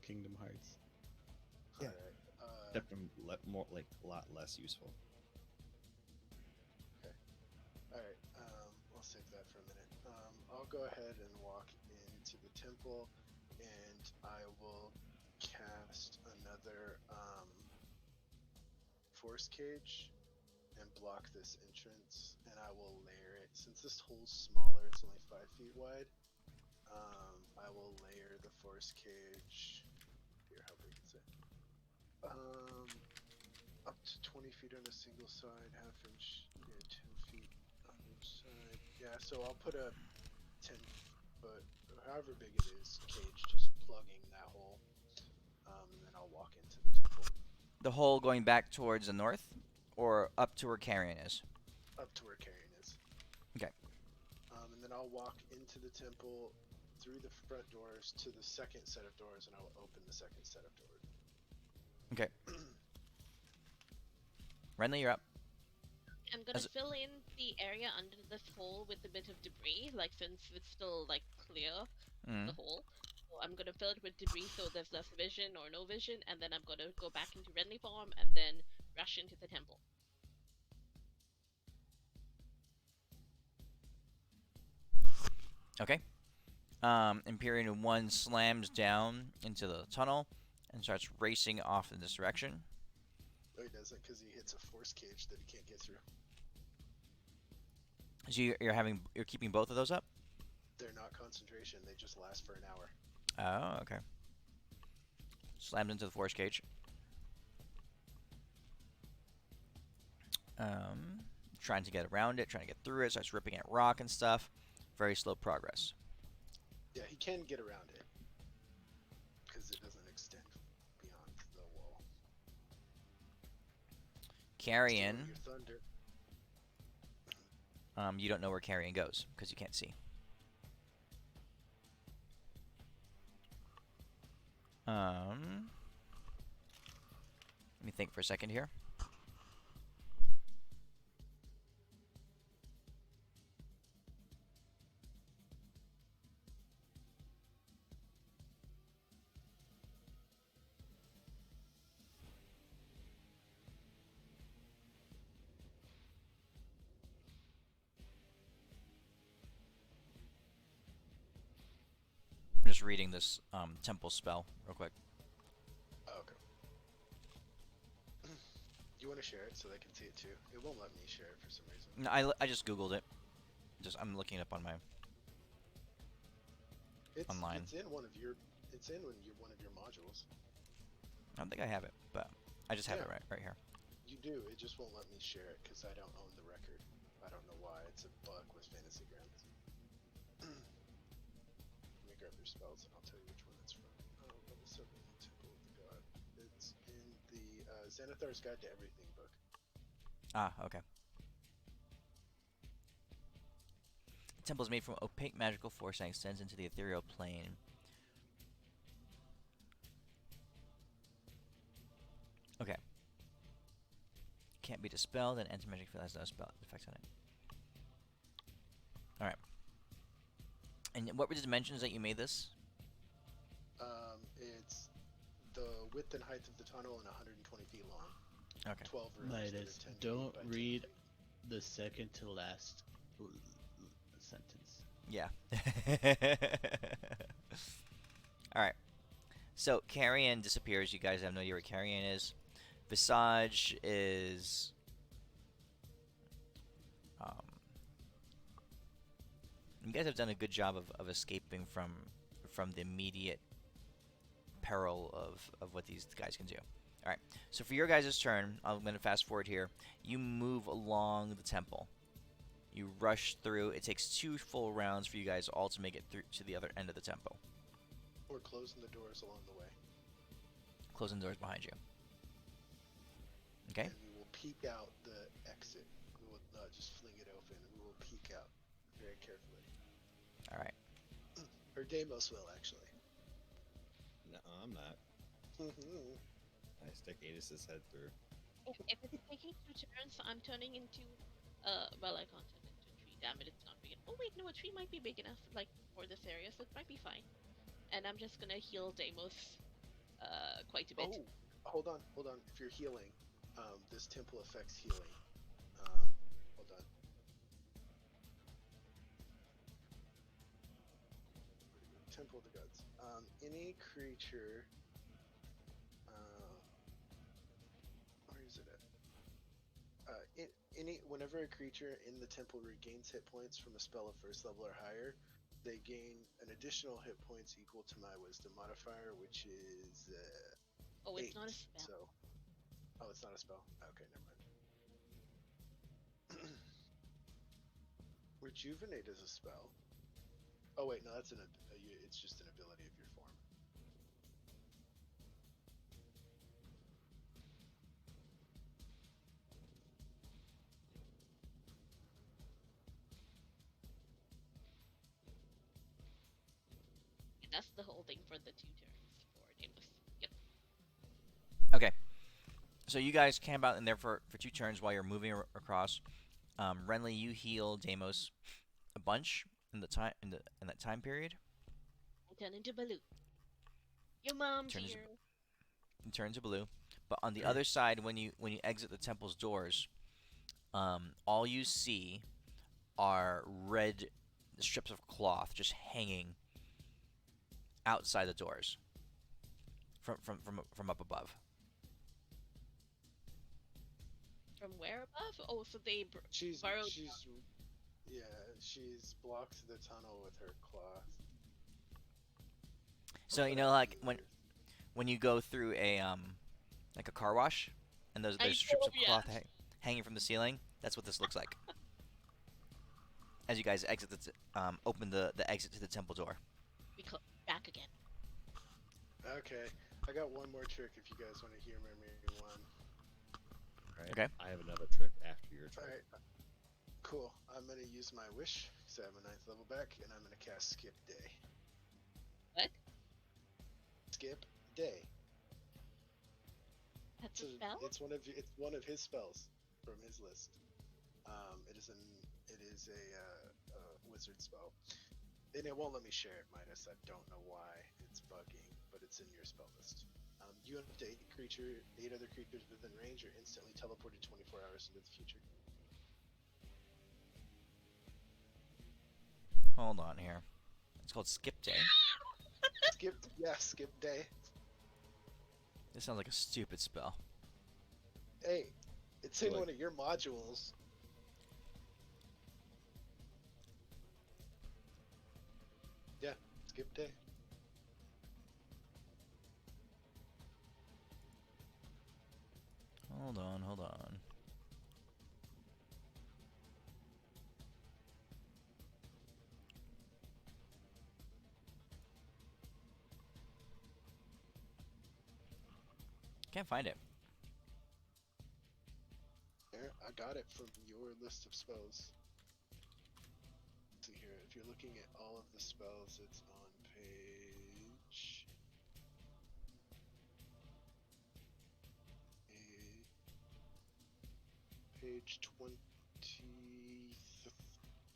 Kingdom Hearts. Yeah. All right. Except from more like a lot less useful. All right. I'll save that for a minute. I'll go ahead and walk into the temple, and I will cast another force cage and block this entrance, and I will layer it. Since this hole's smaller, it's only 5 feet wide. I will layer the force cage. Here, how big is it? Up to 20 feet on a single side, half inch, 10 feet on each side. Yeah, so I'll put a 10-foot, however big it is, cage just plugging that hole, and then I'll walk into the temple. The hole going back towards the north, or up to where Carrion is. Up to where Carrion is. Okay. And then I'll walk into the temple through the front doors to the second set of doors, and I will open the second set of doors. Okay. Renly, you're up. I'm gonna fill in the area under this hole with a bit of debris, like since it's still like clear, the hole. So I'm gonna fill it with debris so there's less vision or no vision, and then I'm gonna go back into Renly form and then rush into the temple. Okay. Empyrean 1 slams down into the tunnel and starts racing off in this direction. No, he doesn't, because he hits a force cage that he can't get through. So you're keeping both of those up? They're not concentration, they just last for an hour. Oh, okay. Slams into the force cage. Trying to get around it, trying to get through it, starts ripping at rock and stuff. Very slow progress. Yeah, he can get around it, because it doesn't extend beyond the wall. Carrion, Stealing your thunder. you don't know where Carrion goes, because you can't see. Let me think for a second here. I'm just reading this temple spell real quick. Oh, okay. You want to share it so they can see it too? It won't let me share it for some reason. No, I just googled it. I'm looking it up on my. Online. It's in one of your. It's in one of your modules. I don't think I have it, but I just have Yeah. it right here. You do. It just won't let me share it because I don't own the record. I don't know why. It's a bug with Fantasy Grounds. Let me grab your spells and I'll tell you which one it's from. Level 7, Temple of the God. It's in the Xanathar's Guide to Everything book. Ah, okay. The temple is made from opaque magical force and extends into the ethereal plane. Okay. Can't be dispelled, and anti-magic field has no spell effect on it. Alright. And what were the dimensions that you made this? It's the width and height of the tunnel and 120 feet long. Okay. 12 rooms. that are Midas, 10 feet don't by 10 read feet. the second to last sentence. Yeah. Alright. So, Carrion disappears. You guys have no idea where Carrion is. Visage is... you guys have done a good job of escaping from the immediate peril of what these guys can do. Alright, so for your guys' turn, I'm going to fast forward here. You move along the temple. You rush through. It takes 2 full rounds for you guys all to make it through to the other end of the temple. We're closing the doors along the way. Closing the doors behind you. Okay? And we will peek out the exit. We will not just fling it open. We will peek out very carefully. Alright. Or Deimos will, actually. No, I'm not. I stick Adis's head through. If it's taking 2 turns, I'm turning into well, I can't turn into a tree damn it, it's not big enough. Oh wait, no, a tree might be big enough, like for this area, so it might be fine. And I'm just gonna heal Deimos, quite a bit. Oh, hold on. If you're healing, this temple affects healing. Hold on. Temple of the Gods. Any creature. Where is it at? Whenever a creature in the temple regains hit points from a spell of first level or higher, they gain an additional hit points equal to my Wisdom modifier, which is Oh, it's 8. not a spell. So, it's not a spell. Okay, never mind. Rejuvenate is a spell. Oh wait, no, that's it's just an ability of your form. That's the whole thing for the 2 turns for Deimos. Yep. Okay. So you guys camp out in there for 2 turns while you're moving across. Renly, you heal Deimos a bunch in that time period. I turn into Baloo. Your mom's Turns here. turns to blue. But on the other side, when you exit the temple's doors, all you see are red strips of cloth just hanging outside the doors from up above. From where above? Oh, so they She's borrowed. she's blocked the tunnel with her cloth. So you know, like when you go through a like a car wash, and there's strips of cloth hanging from the ceiling. That's what this looks like. As you guys exit open the exit to the temple door. We back again. Okay, I got one more trick if you guys want to hear my main one. Right. Okay. I have another trick after your trick. Alright, cool. I'm going to use my wish, because I have a 9th level back, and I'm going to cast Skip Day. What? Skip Day. That's a spell? It's one of his spells from his list. It is a wizard spell, and it won't let me share it, Midas. I don't know why it's bugging, but it's in your spell list. You up to 8 other creatures within range are instantly teleported 24 hours into the future. Hold on here. It's called Skip Day. Skip Day. This sounds like a stupid spell. Hey, it's in one of your modules. Yeah, Skip Day. Hold on. Can't find it. There, I got it from your list of spells. Let's see here, if you're looking at all of the spells, it's on page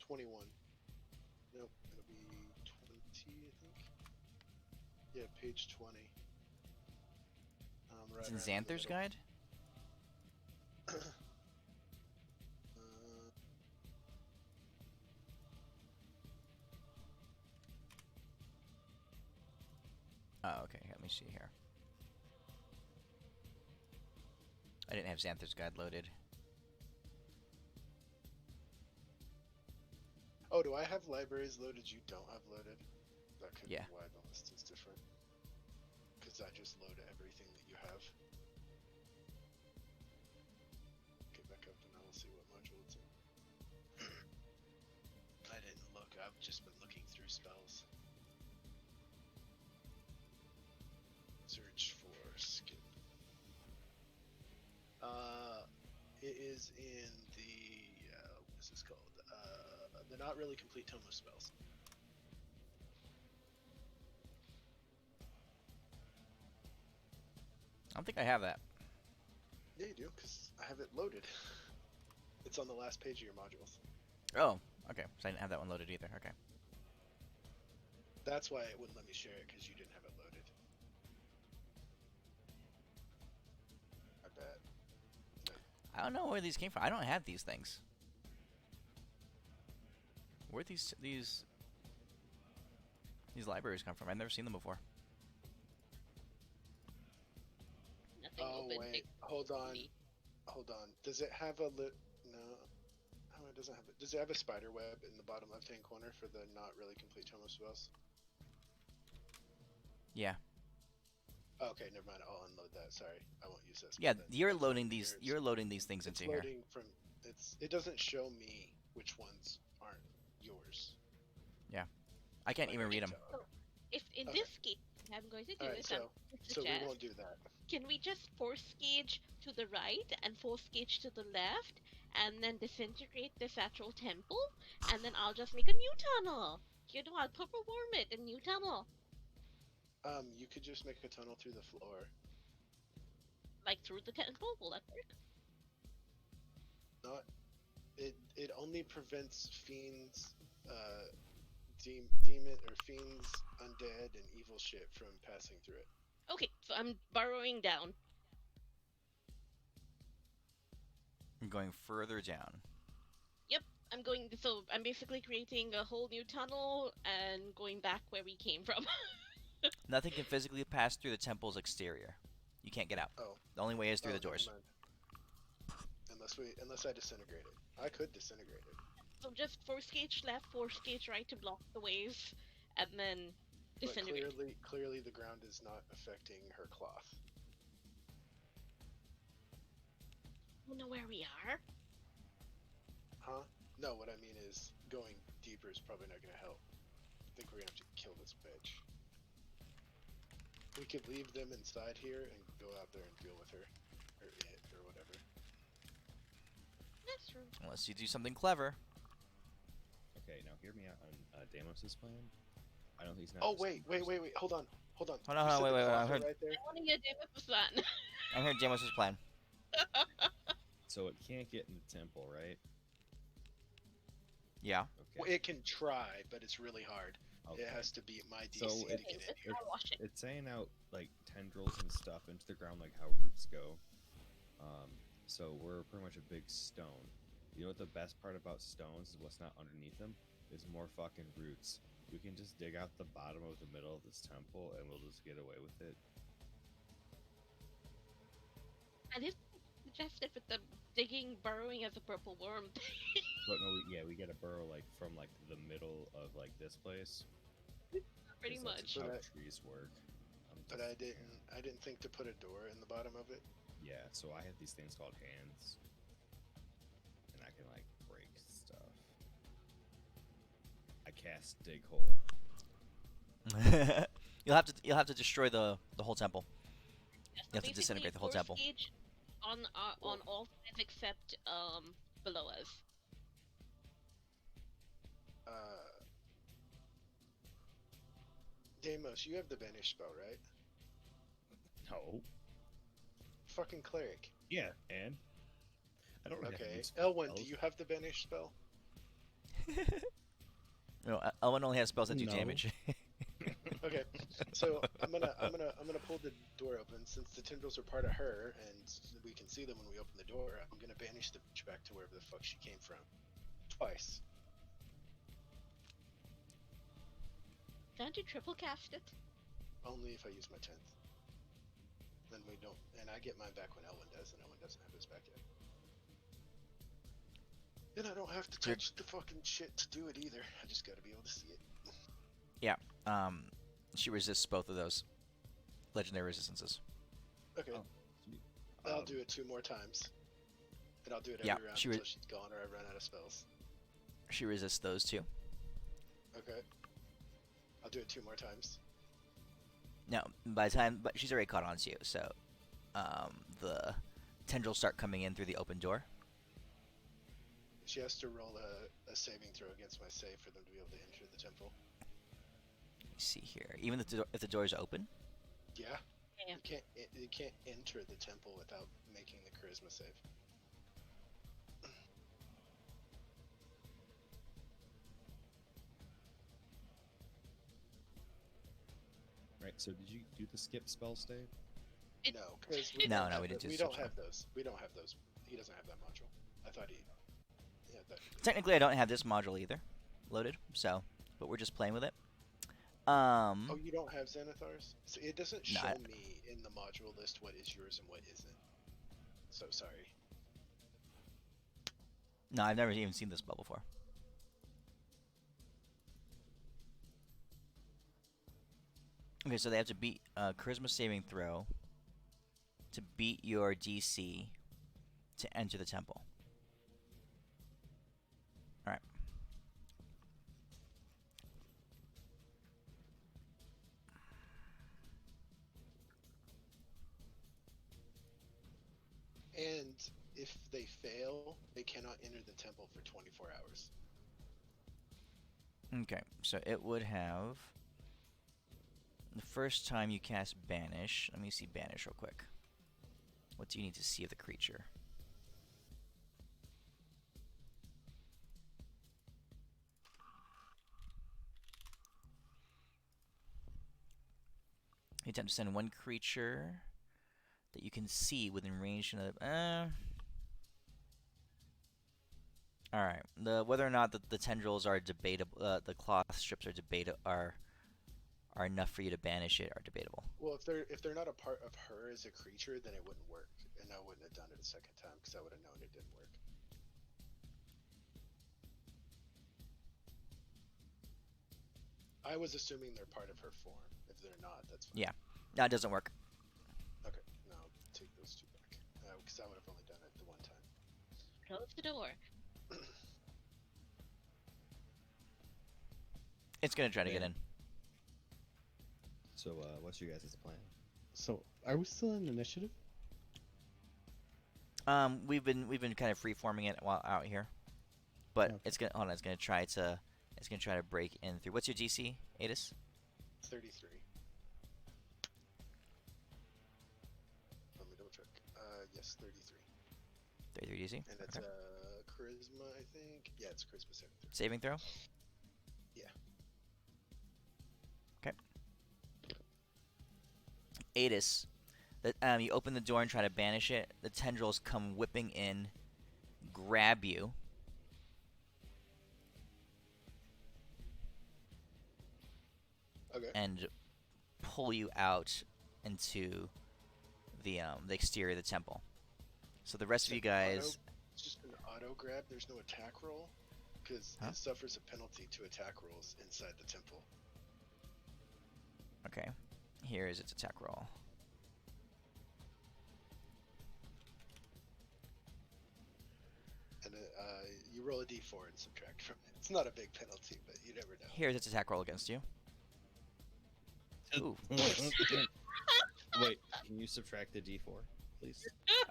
21. Nope, it'll be 20, I think. Yeah, page 20. It's in Xanther's guide? Oh, okay. Let me see here. I didn't have Xanther's guide loaded. Oh, do I have libraries loaded you don't have loaded? That could be why the list is different. Because I just load everything that you have. Get back up and I will see what module it's in. I didn't look, I've just been looking through spells. Search for skip. It is in the, what is this called? The not really complete tome of spells. I don't think I have that. Yeah, you do, because I have it loaded. It's on the last page of your modules. Oh, Okay, so I didn't have that one loaded either. Okay. That's why it wouldn't let me share it, because you didn't have it loaded. I bet. I don't know where these came from. I don't have these things. Where'd these libraries come from? I've never seen them before. Nothing Oh open. wait, hold on. Hold on. Does it have a no? Oh, it doesn't have it. Does it have a spider web in the bottom left-hand corner for the not really complete tome of spells? Yeah. Okay, never mind. I'll unload that. Sorry, I won't use this. Yeah, you're loading these. You're loading these things It's into here. loading from. It doesn't show me which ones aren't yours. I can't Like, even I read can them. tell. If in Okay. this case, what I'm going to do All right, is so I'm so we suggest, won't do that. can we just force gauge to the right and force gauge to the left, and then disintegrate this actual temple, and then I'll just make a new tunnel. You know, I'll purple worm it, a new tunnel, You could just make a tunnel through the floor. like through the temple. Will that work? Not. It only prevents fiends, demon or fiends, undead, and evil shit from passing through it. Okay, so I'm burrowing down. I'm going further down. So I'm basically creating a whole new tunnel and going back where we came from. Nothing can physically pass through the temple's exterior. You can't get out. Oh. The only way is through the Never doors. mind. Unless I disintegrate it. I could disintegrate it. So just force gauge left, force gauge right to block the waves, and then But disintegrate. clearly the ground is not affecting her cloth. You know where we are? Huh? No, what I mean is going deeper is probably not gonna help. I think we're gonna have to kill this bitch. We could leave them inside here and go out there and deal with her. Or it, or whatever. That's true. Unless you do something clever. Okay, now hear me out on Damos's plan. I don't think he's not. Oh just wait, gonna wait. Hold on. Hold on, You hold on, said wait, the wait, I cloth heard- right there? I want to hear Davis' plan. I heard Jamos's plan. So it can't get in the temple, right? Yeah. Okay. Well, it can try, but it's really hard. okay. It has to beat my DC So to it- get in Let's here. try washing. It's saying out like tendrils and stuff into the ground, like how roots go. So we're pretty much a big stone. You know what the best part about stones is? What's not underneath them is more fucking roots. We can just dig out the bottom of the middle of this temple, and we'll just get away with it. I did suggest it with the digging, burrowing as a purple worm. But no, we get a burrow like from like the middle of like this place. Pretty 'cause much. That's just how But trees work. But I didn't think to put a door in the bottom of it. Yeah, so I have these things called hands, and I can like break stuff. I cast dig hole. You'll have to destroy the whole temple. Yeah, so You have to basically disintegrate the whole force temple. gauge on all sides except below us. Deimos, you have the banish spell, right? No. Fucking cleric. Yeah, and I don't really have to Okay. use Elwyn, do spells. you have the banish spell? No, Elwyn only has spells that do No. damage. Okay, so I'm gonna pull the door open since the tendrils are part of her and we can see them when we open the door. I'm gonna banish the bitch back to wherever the fuck she came from, twice. Can't you triple cast it? Only if I use my 10th. Then we don't, and I get mine back when Elwyn does, and Elwyn doesn't have his back yet. Then I don't have to You're- touch the fucking shit to do it either. I just gotta be able to see it. She resists both of those legendary resistances. Okay, Oh, sweet. I'll do it 2 more times. And I'll do it every Yeah, round she until she's gone or I run out of spells. She resists those too. Okay. I'll do it 2 more times. Now, by the time, but she's already caught on to you, so the tendrils start coming in through the open door. She has to roll a saving throw against my save for them to be able to enter the temple. Let me see here. Even if the door is open. Yeah. Yeah. You can't enter the temple without making the charisma save. So did you do the skip spell stay? No, because No, we didn't do we the don't switch have those. We don't have those. He doesn't have that module. I thought he. Yeah, that. Technically, I don't have this module either loaded, so but we're just playing with it. Oh, you don't have Xanathars? So it doesn't No, show me in the module list what is yours and what isn't. So sorry. no, I've never even seen this spell before. Okay, so they have to beat charisma saving throw to beat your DC to enter the temple. All right. And if they fail, they cannot enter the temple for 24 hours. Okay, so it would have the first time you cast Banish. Let me see Banish real quick. What do you need to see of the creature? You attempt to send one creature that you can see within range of Alright. Whether or not the tendrils are debatable, the cloth strips are enough for you to banish it are debatable. Well, if they're not a part of her as a creature, then it wouldn't work, and I wouldn't have done it a second time because I would have known it didn't work. I was assuming they're part of her form. If they're not, that's fine. Yeah. No, it doesn't work. Okay, no, I'll take those two back because I would have only done it the one time. Close the door. It's gonna try to get Yeah. in. So what's your guys' plan? So, are we still in initiative? We've been kind of free forming it while out here, but Okay. it's gonna try to break in through. What's your DC, Adis? 33. Let me double check. Yes, 33. 33 DC. And it's Okay. charisma, I think. Yeah, it's charisma saving throw. Saving throw. Yeah. Okay. Adis, you open the door and try to banish it. The tendrils come whipping in, grab you. Okay. And pull you out into the exterior of the temple. So the rest of you guys, It's just an auto grab. There's no attack roll because Huh? it suffers a penalty to attack rolls inside the temple. okay, here is its attack roll. And you roll a d4 and subtract from it. It's not a big penalty, but you never know. Here's its attack roll against you. Ooh. Wait, can you subtract the D4, please?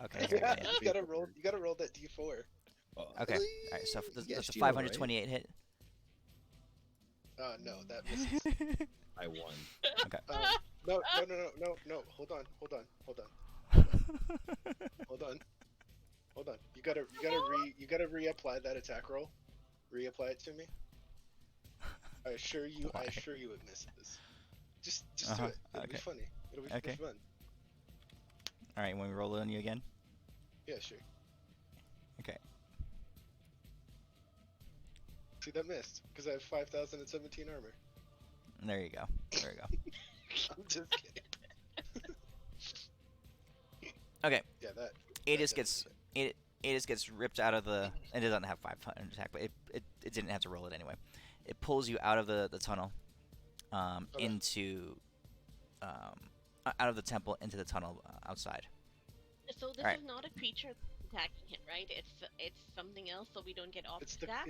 Okay. Yeah, yeah. you gotta roll. You gotta roll that d4. Okay. All right. So You that's guys a do know, right? 528 hit. No, that misses. I won. Okay. No. Hold on. You gotta reapply that attack roll. Reapply it to me. I assure you Why? it misses. Just do Uh-huh, it. It'll be okay. funny. It'll be Okay. fun. All right. When we roll it on you again. Yeah, sure. Okay. See, that missed because I have 5,017 armor. There you go. There you go. I'm just kidding. Okay. Yeah, that. Adis that gets doesn't hit. Adis gets ripped out of the. It doesn't have 500 attack, but it didn't have to roll it anyway. It pulls you out of the tunnel, Okay. into, out of the temple into the tunnel outside. So this Alright. is not a creature attacking him, right? It's something else, so we don't get off It's the that.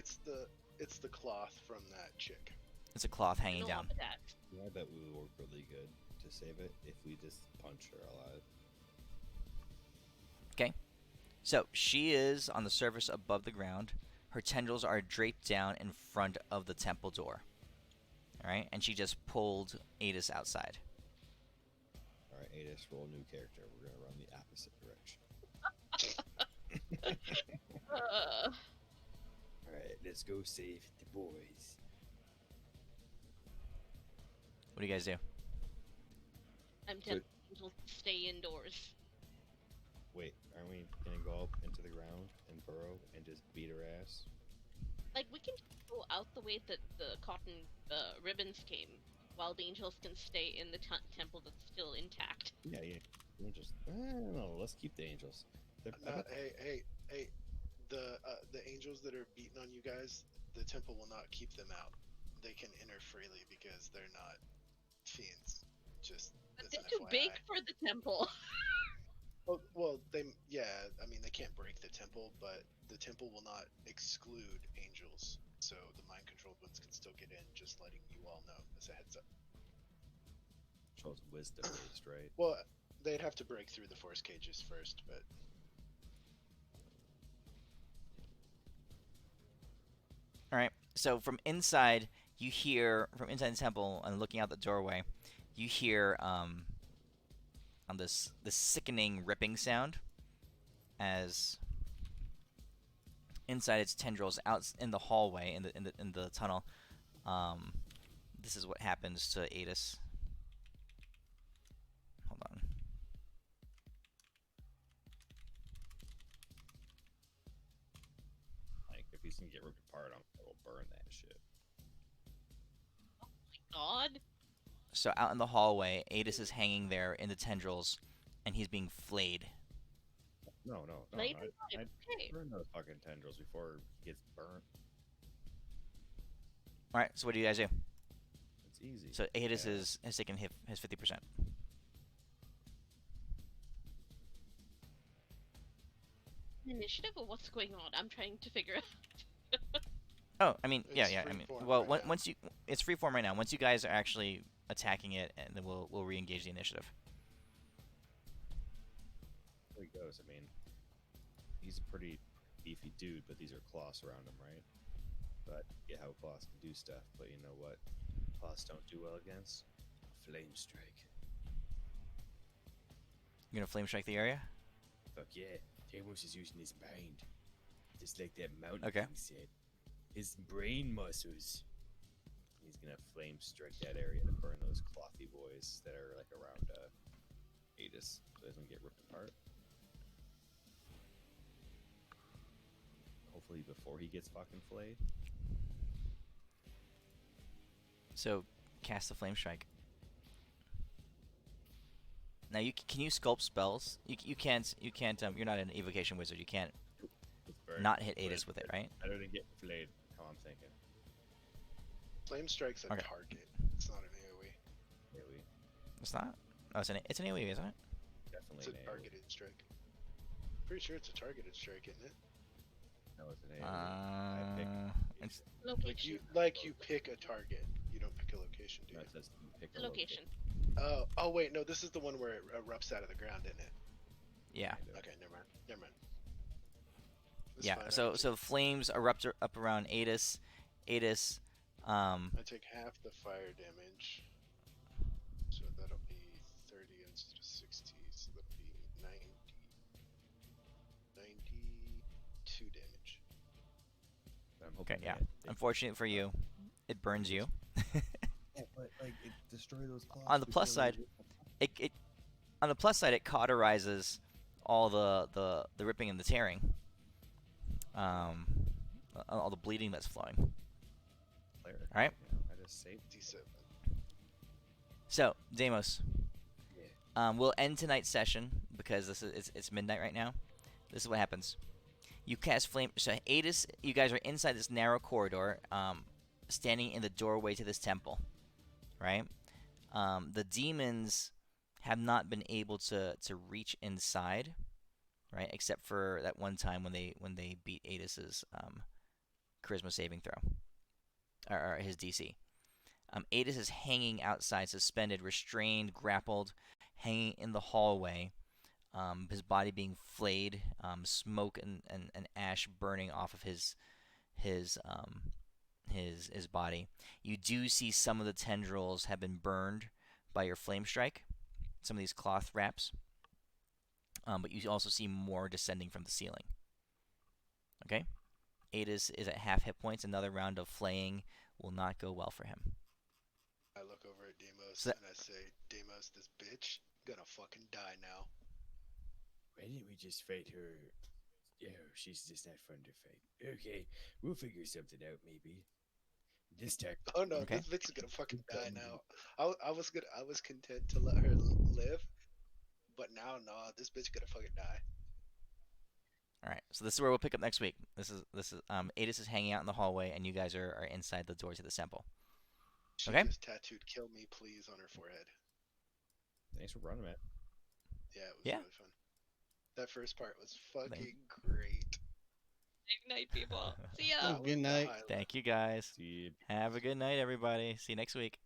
it's the cloth from that chick. It's a cloth hanging No down. off that. I bet we would work really good to save it if we just punch her alive. So she is on the surface above the ground. Her tendrils are draped down in front of the temple door. All right, and she just pulled Adis outside. All right, Adis, roll new character. We're gonna run the opposite direction. All right, let's go save the boys. What do you guys do? tell angels to stay indoors. Wait, aren't we gonna go up into the ground and burrow and just beat her ass? Like, we can just go out the way that the cotton ribbons came, while the angels can stay in the temple that's still intact. Yeah. We'll just no. Let's keep the angels. Hey! The angels that are beating on you guys, the temple will not keep them out. They can enter freely because they're not fiends. Just But as they're an too FYI. big for the temple. Well, they can't break the temple, but the temple will not exclude angels. So the mind controlled ones can still get in. Just letting you all know as a heads up. Shows wisdom based, right? Well, they'd have to break through the force cages first, but All right. So from inside, you hear from inside the temple and looking out the doorway, you hear on this sickening ripping sound as inside its tendrils out in the hallway in the tunnel. This is what happens to Adis. Hold on. Like if he's gonna get ripped apart, I will burn that shit. God. So out in the hallway, Adis is hanging there in the tendrils, and he's being flayed. No. Flayed I'd okay. burn those fucking tendrils before he gets burnt. All right. So what do you guys do? It's easy. So Adis Yeah. has taken his 50%. Initiative or what's going on? I'm trying to figure out. Oh, I mean, It's yeah. I free mean, form well, right now. once it's free form right now. Once you guys are actually attacking it, and then we'll re-engage the initiative. There he goes. I mean, he's a pretty beefy dude, but these are cloths around him, right? But yeah, how cloths can do stuff, but you know what? Cloths don't do well against flame strike. You're gonna flame strike the area. Fuck yeah. Tamos is using his mind. Just like that mountain Okay. thing said. His brain muscles. He's gonna flame strike that area to burn those clothy boys that are like around Adis, so he doesn't get ripped apart. Hopefully before he gets fucking flayed. So cast the flame strike. Now can you sculpt spells? You can't you're not an evocation wizard. You can't It's burn. not hit But Adis with it, right? Better than get flayed. How I'm thinking. flame strike's a Okay. target. It's not an AOE. AoE. It's not. Oh, it's an AoE, isn't it? Definitely It's a an AoE. targeted strike. Pretty sure it's a targeted strike, isn't it? No, it's an AoE. I picked It's Location. Like you pick a target. You don't pick a location, do No, you? it says you pick The a location. Oh wait, no. This is the one where it erupts out of the ground, isn't it? yeah. Kind of. Okay, never mind. It's Yeah. fine, I So can so flames erupt up around Adis. Adis. I take half the fire damage. So that'll be 30 instead of 60. So that'll be 92 damage. I'm Okay. hoping Yeah. that they- Unfortunate for you, it burns you. Yeah, but like it destroy those cloths. On the plus before they side, rip it on the plus side, it cauterizes all the ripping and the tearing. All the bleeding that's flowing. player. All right. You know, I just saved. D7. So Deimos, Yeah. we'll end tonight's session because it's midnight right now. This is what happens. You cast flame. So Adis, you guys are inside this narrow corridor, standing in the doorway to this temple, right? The demons have not been able to reach inside, right? Except for that one time when they beat Adis's charisma saving throw, or his DC. Adis is hanging outside, suspended, restrained, grappled, hanging in the hallway. His body being flayed, smoke and ash burning off of his body. You do see some of the tendrils have been burned by your flame strike, some of these cloth wraps. But you also see more descending from the ceiling. Okay? Adis is at half hit points. Another round of flaying will not go well for him. I look over at Deimos So that- and I say, Deimos, this bitch. gonna fucking die now. Why didn't we just fight her? Oh, she's just not fun to fight. Okay, we'll figure something out maybe. This time. Oh no, Okay. this bitch is gonna fucking die now. I was content to let her live, but now no, this bitch gonna fucking die. All right. So this is where we'll pick up next week. This is Adis is hanging out in the hallway, and you guys are inside the doors of the temple. She Okay. just tattooed "Kill me, please" on her forehead. Thanks for running, man. Yeah, it was Yeah. really fun. That first part was fucking great. Good night, people. See ya. That was Good the night. highlight. Thank you guys. See you. Have a good night, everybody. See you next week.